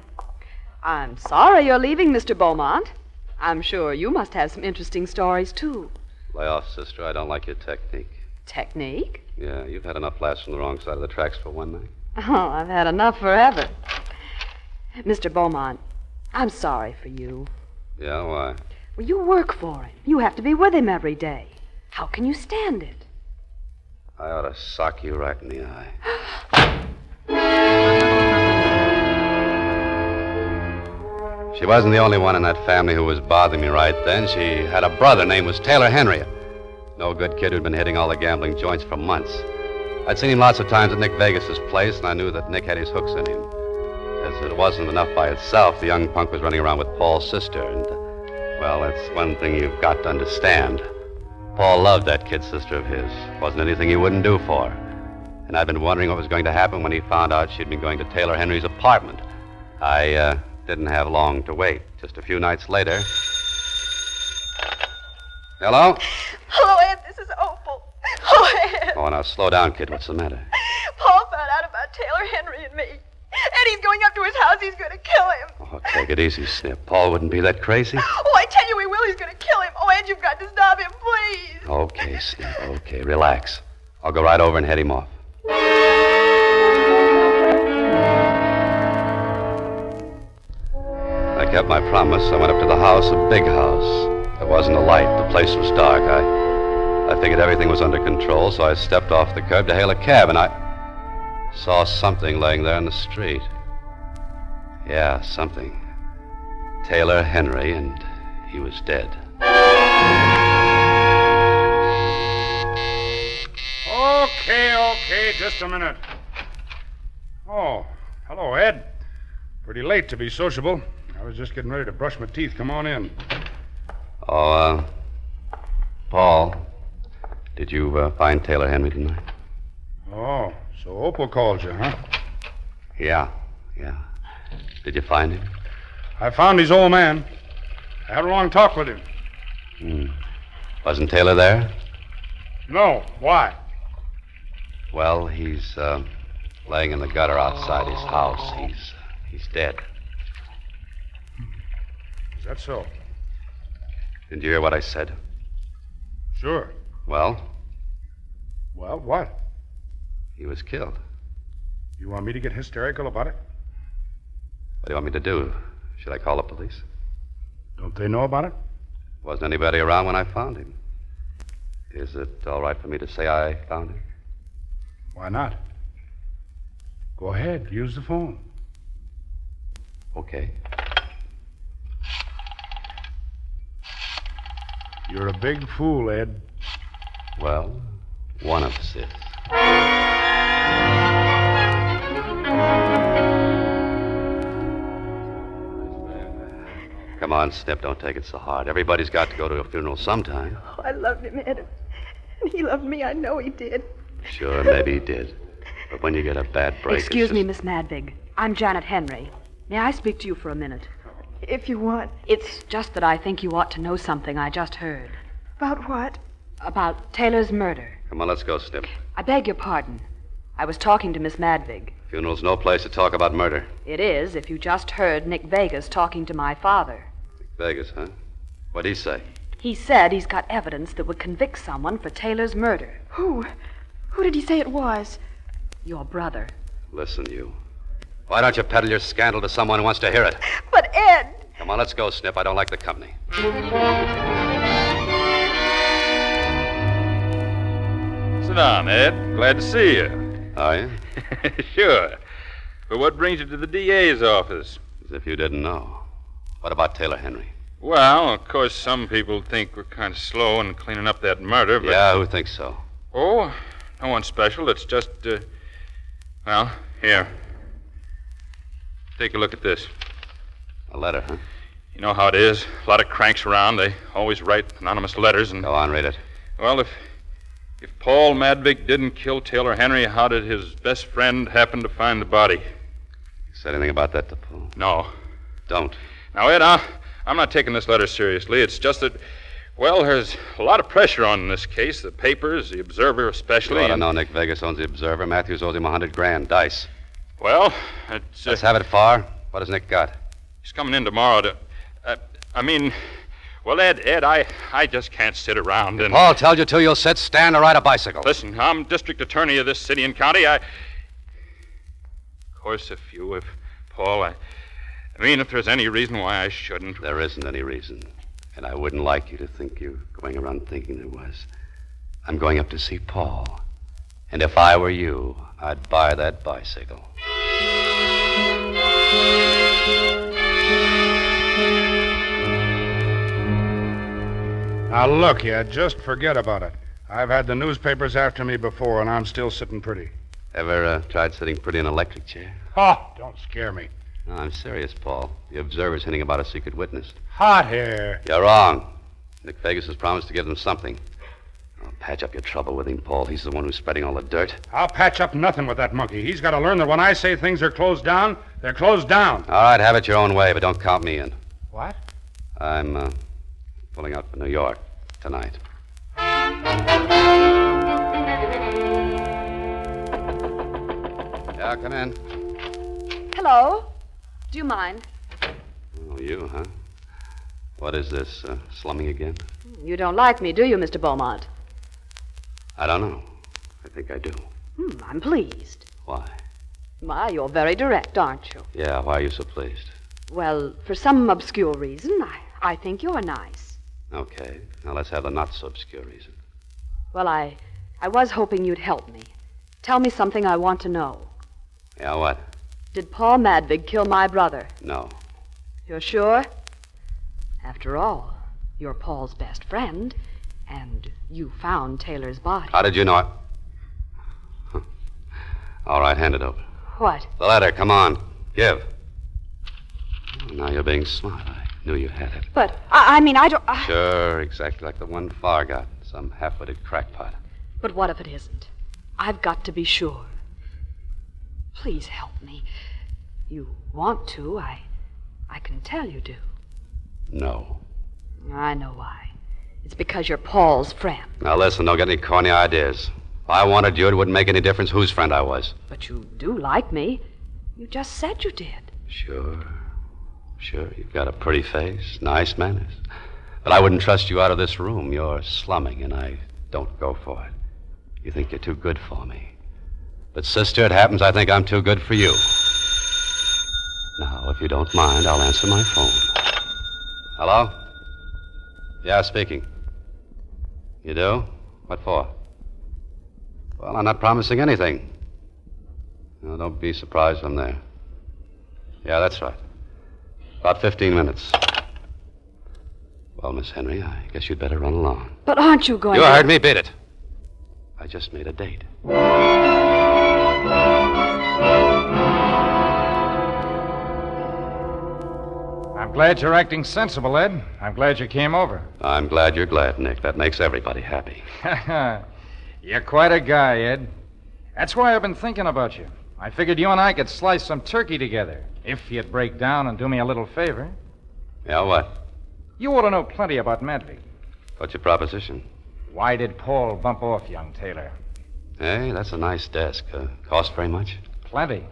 I'm sorry you're leaving, Mr. Beaumont. I'm sure you must have some interesting stories, too. Lay off, sister. I don't like your technique. Technique? Yeah, you've had enough laughs from the wrong side of the tracks for one night. Oh, I've had enough forever. Mr. Beaumont, I'm sorry for you. Yeah, why? Well, you work for him. You have to be with him every day. How can you stand it? I ought to sock you right in the eye. She wasn't the only one in that family who was bothering me right then. She had a brother named was Taylor Henry. No good kid who'd been hitting all the gambling joints for months. I'd seen him lots of times at Nick Vegas's place, and I knew that Nick had his hooks in him. As it wasn't enough by itself, the young punk was running around with Paul's sister, and, well, that's one thing you've got to understand. Paul loved that kid sister of his. Wasn't anything he wouldn't do for her. And I'd been wondering what was going to happen when he found out she'd been going to Taylor Henry's apartment. I didn't have long to wait. Just a few nights later. Hello? Hello, Ed. This is Opal. Oh, Ed. Oh, now slow down, kid. What's the matter? Paul found out about Taylor Henry and me. And he's going up to his house. He's going to kill him. Oh, take it easy, Snip. Paul wouldn't be that crazy. Oh, I tell you he will. He's going to kill him. Oh, Ed, you've got to stop him, please. Okay, Snip. Okay, relax. I'll go right over and head him off. I kept my promise. I went up to the house, a big house. There wasn't a light. The place was dark. I figured everything was under control, so I stepped off the curb to hail a cab, and I saw something laying there in the street. Yeah, something. Taylor Henry, and he was dead. Okay, just a minute. Oh, hello, Ed. Pretty late to be sociable. I was just getting ready to brush my teeth. Come on in. Oh, Paul, did you find Taylor Henry tonight? Oh, so Opal called you, huh? Yeah. Did you find him? I found his old man. I had a long talk with him. Wasn't Taylor there? No. Why? Well, he's laying in the gutter outside his house. He's dead. Is that so? Didn't you hear what I said? Sure. Well, Well, what? he was killed. You want me to get hysterical about it? What do you want me to do? Should I call the police? Don't they know about it? Wasn't anybody around when I found him. Is it all right for me to say I found him? Why not? Go ahead. Use the phone. Okay. You're a big fool, Ed. Well, one of us is. Come on, Snip, don't take it so hard. Everybody's got to go to a funeral sometime. Oh, I loved him, Ed. And he loved me. I know he did. Sure, maybe he did. But when you get a bad break... Excuse me, Miss Madvig. I'm Janet Henry. May I speak to you for a minute? If you want. It's just that I think you ought to know something I just heard. About what? About Taylor's murder. Come on, let's go, Snip. I beg your pardon. I was talking to Miss Madvig. Funeral's no place to talk about murder. It is if you just heard Nick Vegas talking to my father. Vegas, huh? What'd he say? He said he's got evidence that would convict someone for Taylor's murder. Who? Who did he say it was? Your brother. Listen, you. Why don't you peddle your scandal to someone who wants to hear it? But Ed! Come on, let's go, Snip. I don't like the company. Sit down, Ed. Glad to see you. Are you? Sure. But what brings you to the DA's office? As if you didn't know. What about Taylor Henry? Well, of course, some people think we're kind of slow in cleaning up that murder, but... Yeah, who thinks so? Oh, no one special. It's just, well, here. Take a look at this. A letter, huh? You know how it is. A lot of cranks around. They always write anonymous letters and... Go on, read it. Well, if Paul Madvig didn't kill Taylor Henry, how did his best friend happen to find the body? You said anything about that to Paul? No. Don't. Now, Ed, I'm not taking this letter seriously. It's just that, well, there's a lot of pressure on this case. The papers, the Observer especially. You ought to know Nick Vegas owns the Observer. Matthews owes him $100,000. Dice. Well, it's... Let's have it far. What has Nick got? He's coming in tomorrow to... Well, Ed, I just can't sit around and... Paul tells you to, you'll sit, stand, or ride a bicycle. Listen, I'm district attorney of this city and county. Of course, if Paul, if there's any reason why I shouldn't... There isn't any reason. And I wouldn't like you to think you're going around thinking there was. I'm going up to see Paul. And if I were you, I'd buy that bicycle. Now, look, you just forget about it. I've had the newspapers after me before, and I'm still sitting pretty. Ever tried sitting pretty in an electric chair? Oh, don't scare me. No, I'm serious, Paul. The Observer's hinting about a secret witness. Hot hair. You're wrong. Nick Vegas has promised to give them something. I'll patch up your trouble with him, Paul. He's the one who's spreading all the dirt. I'll patch up nothing with that monkey. He's got to learn that when I say things are closed down, they're closed down. All right, have it your own way, but don't count me in. What? I'm pulling out for New York tonight. Yeah, come in. Hello. Do you mind? Oh, you, huh? What is this, slumming again? You don't like me, do you, Mr. Beaumont? I don't know. I think I do. I'm pleased. Why? Why, you're very direct, aren't you? Yeah, why are you so pleased? Well, for some obscure reason, I think you're nice. Okay. Now let's have the not-so-obscure reason. Well, I was hoping you'd help me. Tell me something I want to know. Yeah, what? Did Paul Madvig kill my brother? No. You're sure? After all, you're Paul's best friend, and you found Taylor's body. How did you know it? Huh. All right, hand it over. What? The letter, come on. Give. Oh, now you're being smart. I knew you had it. But, I don't... Sure, exactly like the one Farr got. Some half-witted crackpot. But what if it isn't? I've got to be sure. Please help me. You want to, I can tell you do. No. I know why. It's because you're Paul's friend. Now listen, don't get any corny ideas. If I wanted you, it wouldn't make any difference whose friend I was. But you do like me. You just said you did. Sure. You've got a pretty face, nice manners. But I wouldn't trust you out of this room. You're slumming, and I don't go for it. You think you're too good for me. But, sister, it happens I think I'm too good for you. Now, if you don't mind, I'll answer my phone. Hello? Yeah, speaking. You do? What for? Well, I'm not promising anything. No, don't be surprised if I'm there. Yeah, that's right. About 15 minutes. Well, Miss Henry, I guess you'd better run along. But aren't you going You to... heard me. Beat it. I just made a date. I'm glad you're acting sensible, Ed. I'm glad you came over. I'm glad you're glad, Nick. That makes everybody happy. You're quite a guy, Ed. That's why I've been thinking about you. I figured you and I could slice some turkey together, if you'd break down and do me a little favor. Yeah, what? You ought to know plenty about Madvig. What's your proposition? Why did Paul bump off young Taylor? Hey, that's a nice desk. Cost very much? Plenty.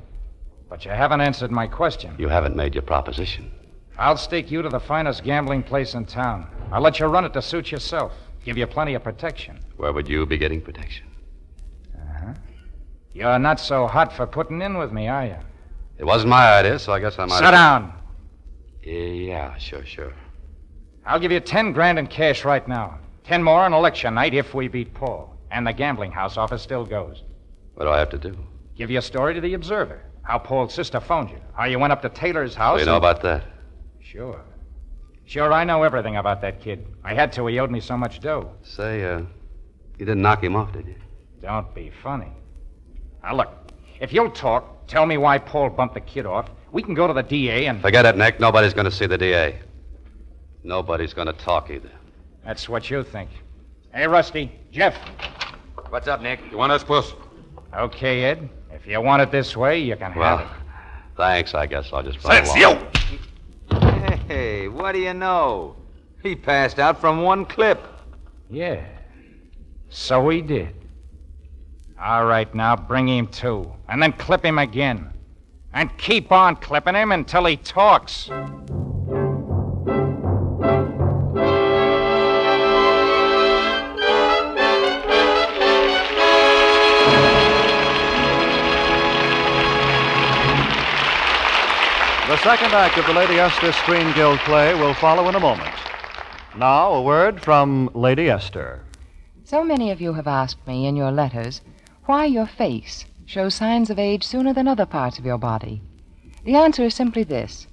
But you haven't answered my question. You haven't made your proposition. I'll stake you to the finest gambling place in town. I'll let you run it to suit yourself. Give you plenty of protection. Where would you be getting protection? Uh-huh. You're not so hot for putting in with me, are you? It wasn't my idea, so I guess I might... Sit down. Yeah, sure. I'll give you 10 grand in cash right now. 10 more on election night if we beat Paul. And the gambling house offer still goes. What do I have to do? Give you a story to the Observer. How Paul's sister phoned you. How you went up to Taylor's house. So you know about that? Sure, I know everything about that kid. I had to. He owed me so much dough. Say, you didn't knock him off, did you? Don't be funny. Now, look, if you'll talk, tell me why Paul bumped the kid off, we can go to the DA and... Forget it, Nick. Nobody's going to see the DA. Nobody's going to talk either. That's what you think. Hey, Rusty. Jeff. What's up, Nick? You want us, puss? Okay, Ed. If you want it this way, you can have it. Thanks, I guess. I'll just run along. Hey, what do you know? He passed out from one clip. Yeah, so he did. All right, now bring him to, and then clip him again. And keep on clipping him until he talks. The second act of the Lady Esther Screen Guild play will follow in a moment. Now, a word from Lady Esther. So many of you have asked me in your letters why your face shows signs of age sooner than other parts of your body. The answer is simply this.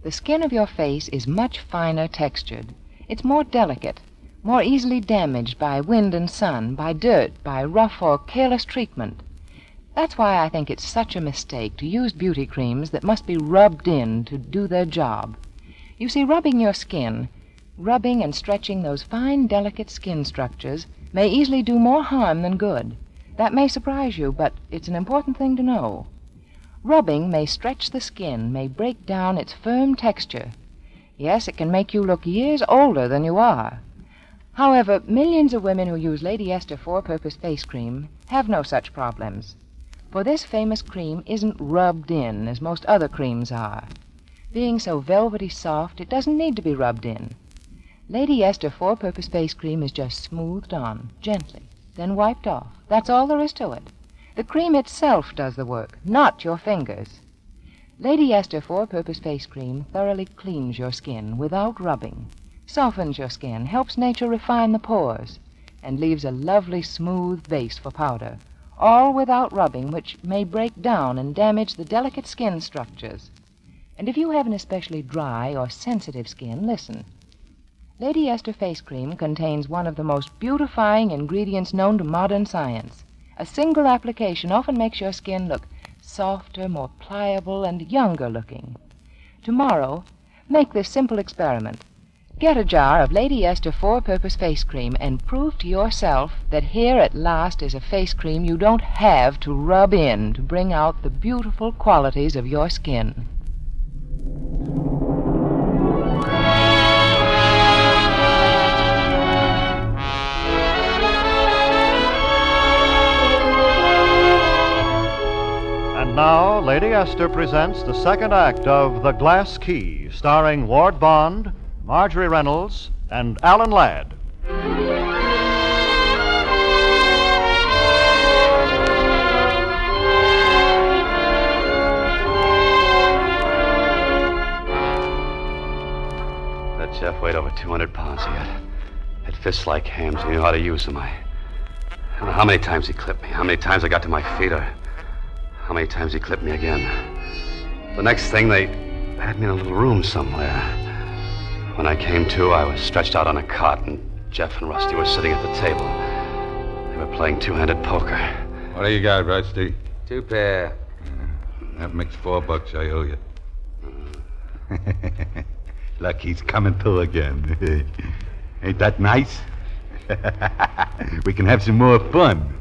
The skin of your face is much finer textured. It's more delicate, more easily damaged by wind and sun, by dirt, by rough or careless treatment. That's why I think it's such a mistake to use beauty creams that must be rubbed in to do their job. You see, rubbing your skin, rubbing and stretching those fine, delicate skin structures may easily do more harm than good. That may surprise you, but it's an important thing to know. Rubbing may stretch the skin, may break down its firm texture. Yes, it can make you look years older than you are. However, millions of women who use Lady Esther four-purpose face cream have no such problems. For this famous cream isn't rubbed in as most other creams are. Being so velvety soft, it doesn't need to be rubbed in. Lady Esther four-purpose face cream is just smoothed on, gently, then wiped off. That's all there is to it. The cream itself does the work, not your fingers. Lady Esther four-purpose face cream thoroughly cleans your skin without rubbing, softens your skin, helps nature refine the pores, and leaves a lovely smooth base for powder, all without rubbing, which may break down and damage the delicate skin structures. And if you have an especially dry or sensitive skin, listen. Lady Esther face cream contains one of the most beautifying ingredients known to modern science. A single application often makes your skin look softer, more pliable, and younger looking. Tomorrow, make this simple experiment. Get a jar of Lady Esther four-purpose face cream and prove to yourself that here at last is a face cream you don't have to rub in to bring out the beautiful qualities of your skin. Lady Esther presents the second act of The Glass Key, starring Ward Bond, Marjorie Reynolds, and Alan Ladd. That Jeff weighed over 200 pounds. He had fists like hams. He knew how to use them. I don't know how many times he clipped me, how many times I got to my feet, or how many times he clipped me again. The next thing, they had me in a little room somewhere. When I came to, I was stretched out on a cot, and Jeff and Rusty were sitting at the table. They were playing two-handed poker. What do you got, Rusty? 2 pair. That makes $4 I owe you. Luck he's coming to again. Ain't that nice? We can have some more fun.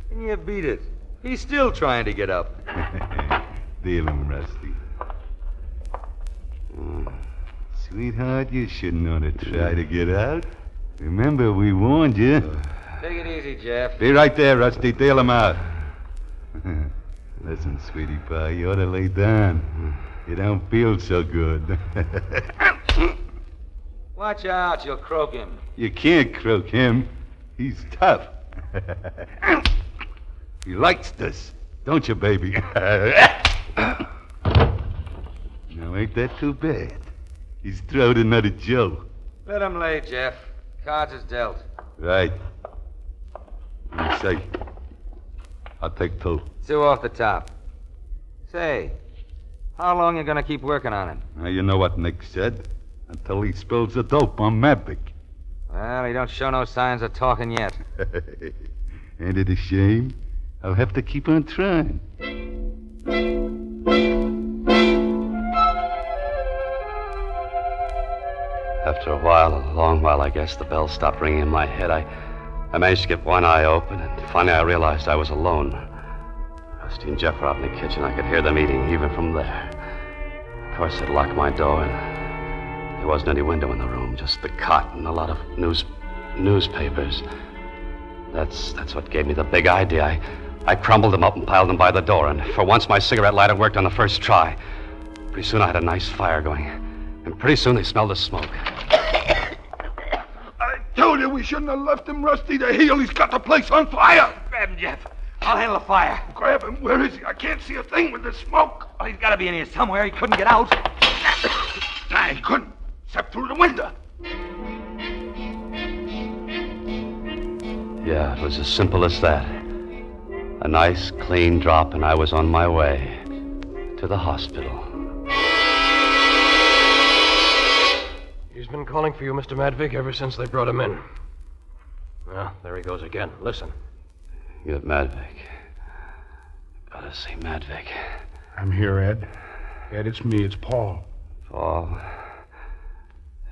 Can you beat it? He's still trying to get up. Deal him, Rusty. Sweetheart, you shouldn't ought to try to get out. Remember, we warned you. Take it easy, Jeff. Be right there, Rusty. Deal him out. Listen, sweetie pie, you ought to lay down. You don't feel so good. Watch out, you'll croak him. You can't croak him. He's tough. He likes this, don't you, baby? Now, ain't that too bad? He's throwed another Joe. Let him lay, Jeff. Cards is dealt. Right. You say. I'll take 2. 2 off the top. Say, how long you gonna keep working on him? Now, you know what Nick said. Until he spills the dope on Mavic. Well, he don't show no signs of talking yet. Ain't it a shame? I'll have to keep on trying. After a while, a long while, I guess, the bell stopped ringing in my head. I managed to get one eye open, and finally I realized I was alone. Rusty and Jeff were out in the kitchen. I could hear them eating even from there. Of course, they'd locked my door, and there wasn't any window in the room, just the cot and a lot of newspapers. That's what gave me the big idea. I crumbled them up and piled them by the door, and for once my cigarette lighter worked on the first try. Pretty soon I had a nice fire going, and pretty soon they smelled the smoke. I told you we shouldn't have left him, Rusty, to heal. He's got the place on fire. Grab him, Jeff. I'll handle the fire. Grab him. Where is he? I can't see a thing with the smoke. Oh, he's got to be in here somewhere. He couldn't get out. Nah, he couldn't. Except through the window. Yeah, it was as simple as that. A nice, clean drop, and I was on my way to the hospital. He's been calling for you, Mr. Madvig, ever since they brought him in. Well, there he goes again. Listen. Get Madvig. Gotta see Madvig. I'm here, Ed. Ed, it's me. It's Paul. Paul.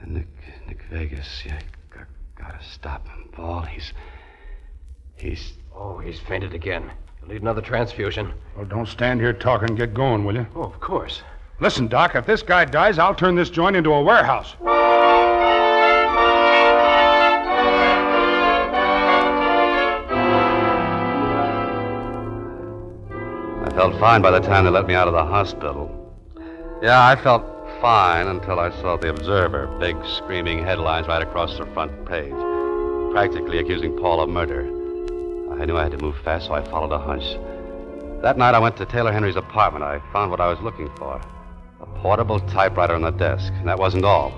And Nick Vegas. Yeah, gotta stop him. Paul, he's... Oh, he's fainted again. You'll need another transfusion. Well, don't stand here talking. Get going, will you? Oh, of course. Listen, Doc, if this guy dies, I'll turn this joint into a warehouse. I felt fine by the time they let me out of the hospital. Yeah, I felt fine until I saw the Observer, big screaming headlines right across the front page, practically accusing Paul of murder. I knew I had to move fast, so I followed a hunch. That night I went to Taylor Henry's apartment. I found what I was looking for. A portable typewriter on the desk, and that wasn't all.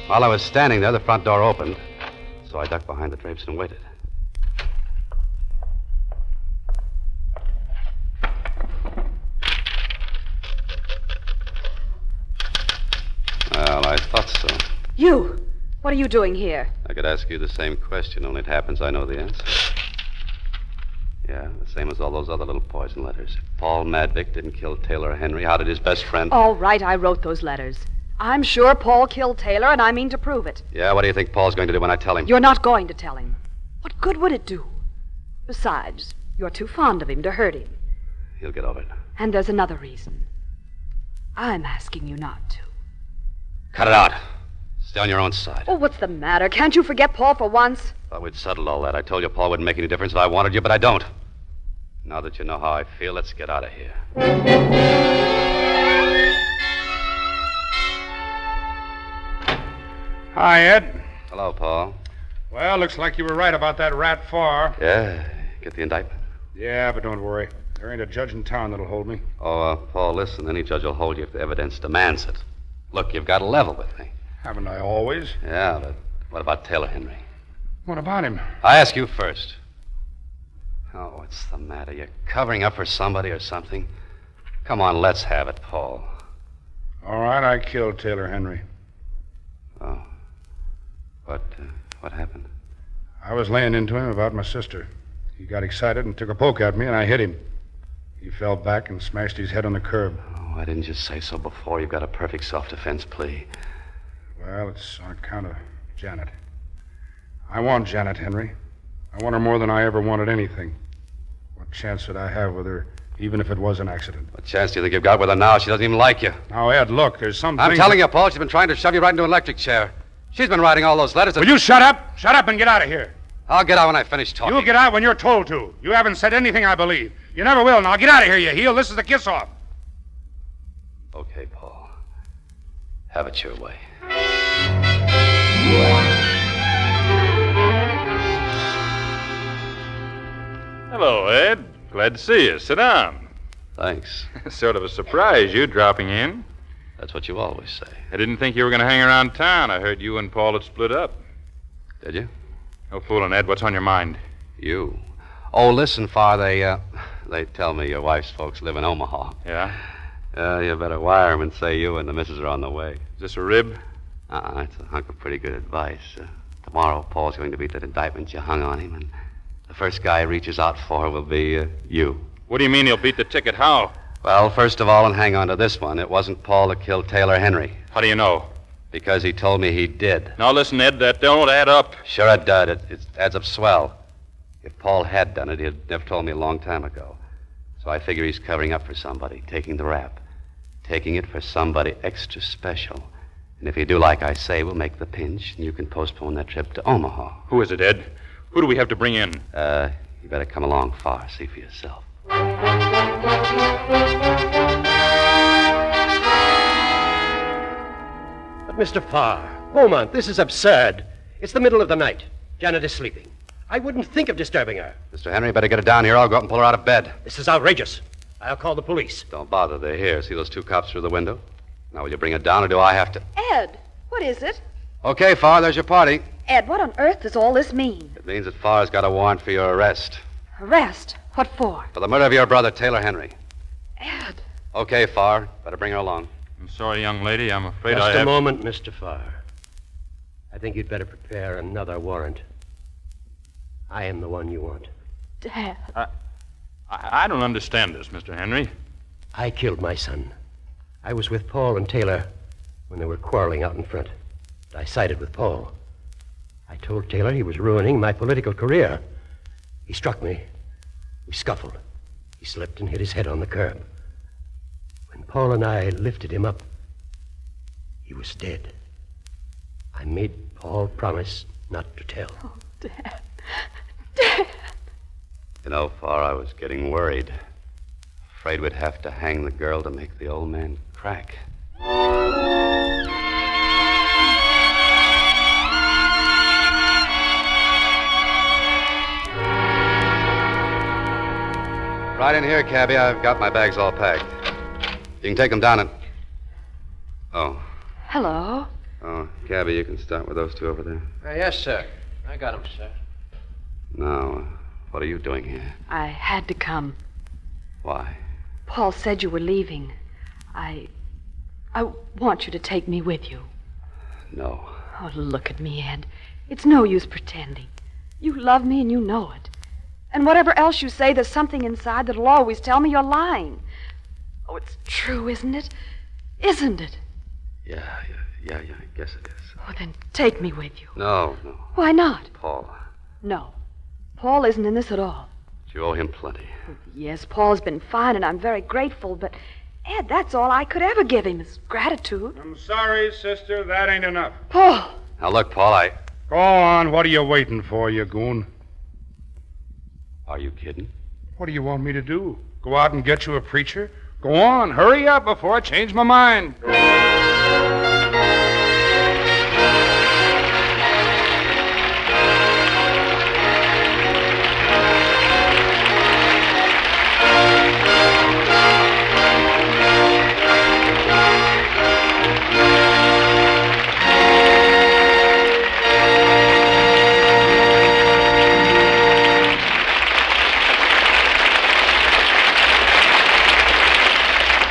While I was standing there, the front door opened, so I ducked behind the drapes and waited. Well, I thought so. You! What are you doing here? I could ask you the same question, only it happens I know the answer. Yeah, the same as all those other little poison letters. If Paul Madvig didn't kill Taylor Henry, how did his best friend... All right, I wrote those letters. I'm sure Paul killed Taylor, and I mean to prove it. Yeah, what do you think Paul's going to do when I tell him? You're not going to tell him. What good would it do? Besides, you're too fond of him to hurt him. He'll get over it. And there's another reason. I'm asking you not to. Cut it out. Stay on your own side. Oh, what's the matter? Can't you forget Paul for once? Thought we'd settled all that. I told you Paul wouldn't make any difference if I wanted you, but I don't. Now that you know how I feel, let's get out of here. Hi, Ed. Hello, Paul. Well, looks like you were right about that rat Farr. Yeah, get the indictment. Yeah, but don't worry. There ain't a judge in town that'll hold me. Oh, Paul, listen, any judge will hold you if the evidence demands it. Look, you've got a level with me. Haven't I always? Yeah, but what about Taylor Henry? What about him? I ask you first. Oh, what's the matter? You covering up for somebody or something? Come on, let's have it, Paul. All right, I killed Taylor Henry. Oh. What happened? I was laying into him about my sister. He got excited and took a poke at me, and I hit him. He fell back and smashed his head on the curb. Oh, why didn't you say so before? You've got a perfect self-defense plea. Well, it's on account of Janet. I want Janet, Henry. I want her more than I ever wanted anything. What chance would I have with her, even if it was an accident? What chance do you think you've got with her now? She doesn't even like you. Now, Ed, look, there's some I'm things telling that... you, Paul, she's been trying to shove you right into an electric chair. She's been writing all those letters. Will you shut up? Shut up and get out of here. I'll get out when I finish talking. You'll get out when you're told to. You haven't said anything I believe. You never will. Now get out of here, you heel. This is the kiss-off. Okay, Paul. Have it your way. Hello, Ed. Glad to see you. Sit down. Thanks. Sort of a surprise, you dropping in. That's what you always say. I didn't think you were going to hang around town. I heard you and Paul had split up. Did you? No fooling, Ed. What's on your mind? You. Oh, listen, Farr, they tell me your wife's folks live in Omaha. Yeah? You better wire 'em and say you and the missus are on the way. Is this a rib? It's a hunk of pretty good advice. Tomorrow, Paul's going to beat that indictment you hung on him, and the first guy he reaches out for will be you. What do you mean he'll beat the ticket? How? Well, first of all, and hang on to this one, it wasn't Paul that killed Taylor Henry. How do you know? Because he told me he did. Now listen, Ed, that don't add up. Sure it does. It adds up swell. If Paul had done it, he'd never told me a long time ago. So I figure he's covering up for somebody, taking the rap. Taking it for somebody extra special. And if you do like I say, we'll make the pinch, and you can postpone that trip to Omaha. Who is it, Ed? Who do we have to bring in? You better come along far, see for yourself. But, Mr. Farr, Beaumont, this is absurd. It's the middle of the night. Janet is sleeping. I wouldn't think of disturbing her. Mr. Henry, better get her down here. I'll go up and pull her out of bed. This is outrageous. I'll call the police. Don't bother. They're here. See those two cops through the window? Now, will you bring her down, or do I have to? Ed, what is it? Okay, Farr, there's your party. Ed, what on earth does all this mean? It means that Farr's got a warrant for your arrest. Arrest? What for? For the murder of your brother, Taylor Henry. Ed. Okay, Farr. Better bring her along. I'm sorry, young lady. I'm afraid Just a moment, Mr. Farr. I think you'd better prepare another warrant. I am the one you want. Dad. I don't understand this, Mr. Henry. I killed my son. I was with Paul and Taylor when they were quarreling out in front. I sided with Paul. I told Taylor he was ruining my political career. He struck me. We scuffled. He slipped and hit his head on the curb. When Paul and I lifted him up, he was dead. I made Paul promise not to tell. Oh, Dad. Dad. You know, Farr, I was getting worried. Afraid we'd have to hang the girl to make the old man crack. Right in here, cabbie. I've got my bags all packed. You can take them down and... Oh. Hello. Oh, cabbie, you can start with those two over there. Yes, sir. I got him, sir. Now, what are you doing here? I had to come. Why? Paul said you were leaving. I want you to take me with you. No. Oh, look at me, Ed. It's no use pretending. You love me and you know it. And whatever else you say, there's something inside that'll always tell me you're lying. Oh, it's true, isn't it? Isn't it? Yeah, I guess it is. Oh, then take me with you. No. Why not? Paul. No. Paul isn't in this at all. You owe him plenty. Yes, Paul's been fine, and I'm very grateful, but, Ed, that's all I could ever give him is gratitude. I'm sorry, sister. That ain't enough. Paul! Now, look, Paul, Go on. What are you waiting for, you goon? Are you kidding? What do you want me to do? Go out and get you a preacher? Go on, hurry up before I change my mind.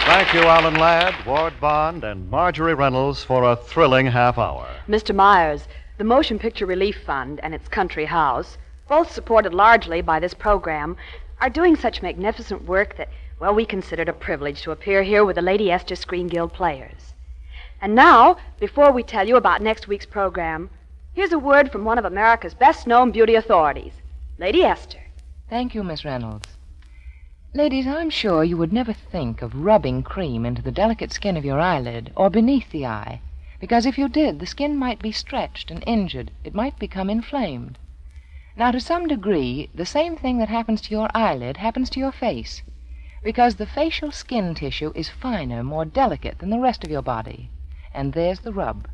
Thank you, Alan Ladd, Ward Bond, and Marjorie Reynolds for a thrilling half hour. Mr. Myers, the Motion Picture Relief Fund and its country house, both supported largely by this program, are doing such magnificent work that, well, we consider it a privilege to appear here with the Lady Esther Screen Guild players. And now, before we tell you about next week's program, here's a word from one of America's best-known beauty authorities, Lady Esther. Thank you, Miss Reynolds. Ladies, I'm sure you would never think of rubbing cream into the delicate skin of your eyelid or beneath the eye, because if you did, the skin might be stretched and injured. It might become inflamed. Now, to some degree, the same thing that happens to your eyelid happens to your face, because the facial skin tissue is finer, more delicate than the rest of your body. And there's the rub.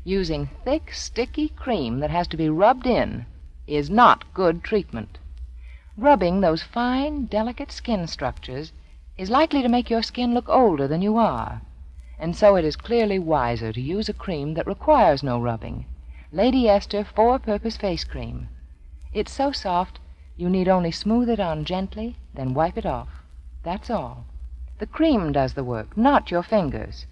Using thick, sticky cream that has to be rubbed in is not good treatment. Rubbing those fine, delicate skin structures is likely to make your skin look older than you are, and so it is clearly wiser to use a cream that requires no rubbing. Lady Esther 4-Purpose Face Cream. It's so soft, you need only smooth it on gently, then wipe it off. That's all. The cream does the work, not your fingers.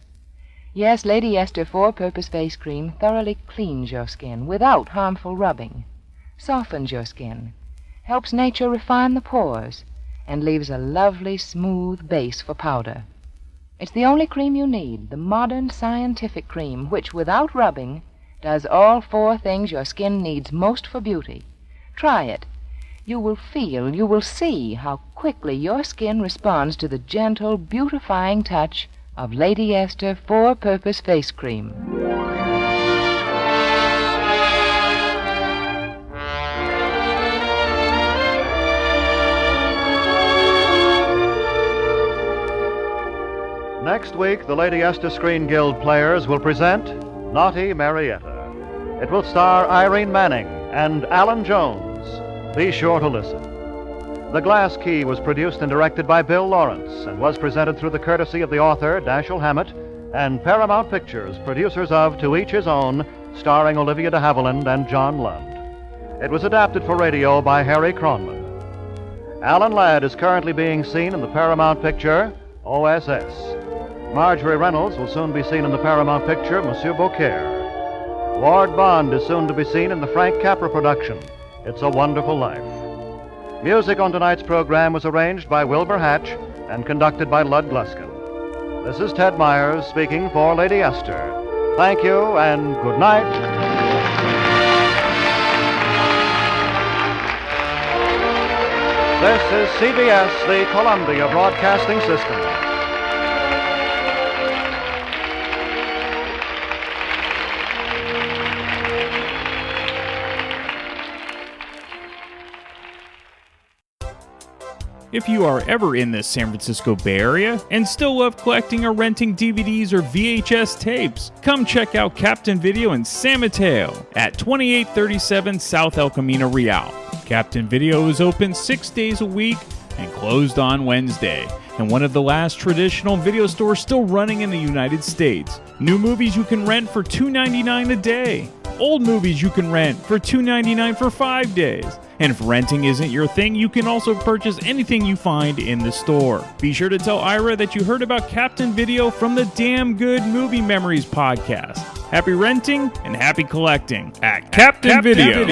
Yes, Lady Esther 4-Purpose Face Cream thoroughly cleans your skin without harmful rubbing, softens your skin, helps nature refine the pores, and leaves a lovely, smooth base for powder. It's the only cream you need, the modern scientific cream, which, without rubbing, does all 4 things your skin needs most for beauty. Try it. You will feel, you will see how quickly your skin responds to the gentle, beautifying touch of Lady Esther 4-Purpose Face Cream. Next week, the Lady Esther Screen Guild players will present Naughty Marietta. It will star Irene Manning and Alan Jones. Be sure to listen. The Glass Key was produced and directed by Bill Lawrence and was presented through the courtesy of the author, Dashiell Hammett, and Paramount Pictures, producers of To Each His Own, starring Olivia de Havilland and John Lund. It was adapted for radio by Harry Cronman. Alan Ladd is currently being seen in the Paramount picture, OSS. Marjorie Reynolds will soon be seen in the Paramount picture, Monsieur Beaucaire. Ward Bond is soon to be seen in the Frank Capra production, It's a Wonderful Life. Music on tonight's program was arranged by Wilbur Hatch and conducted by Lud Gluskin. This is Ted Myers speaking for Lady Esther. Thank you and good night. This is CBS, the Columbia Broadcasting System. If you are ever in the San Francisco Bay Area and still love collecting or renting DVDs or VHS tapes, come check out Captain Video in San Mateo at 2837 South El Camino Real. Captain Video is open 6 days a week and closed on Wednesday, and one of the last traditional video stores still running in the United States. New movies you can rent for $2.99 a day. Old movies you can rent for $2.99 for 5 days. And if renting isn't your thing, you can also purchase anything you find in the store. Be sure to tell Ira that you heard about Captain Video from the Damn Good Movie Memories podcast. Happy renting and happy collecting at Captain Video.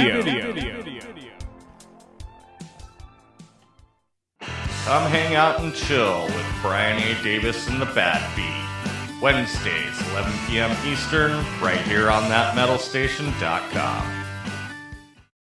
Come hang out and chill with Brian A. Davis and the Bad Beat. Wednesdays, 11 p.m. Eastern, right here on thatmetalstation.com.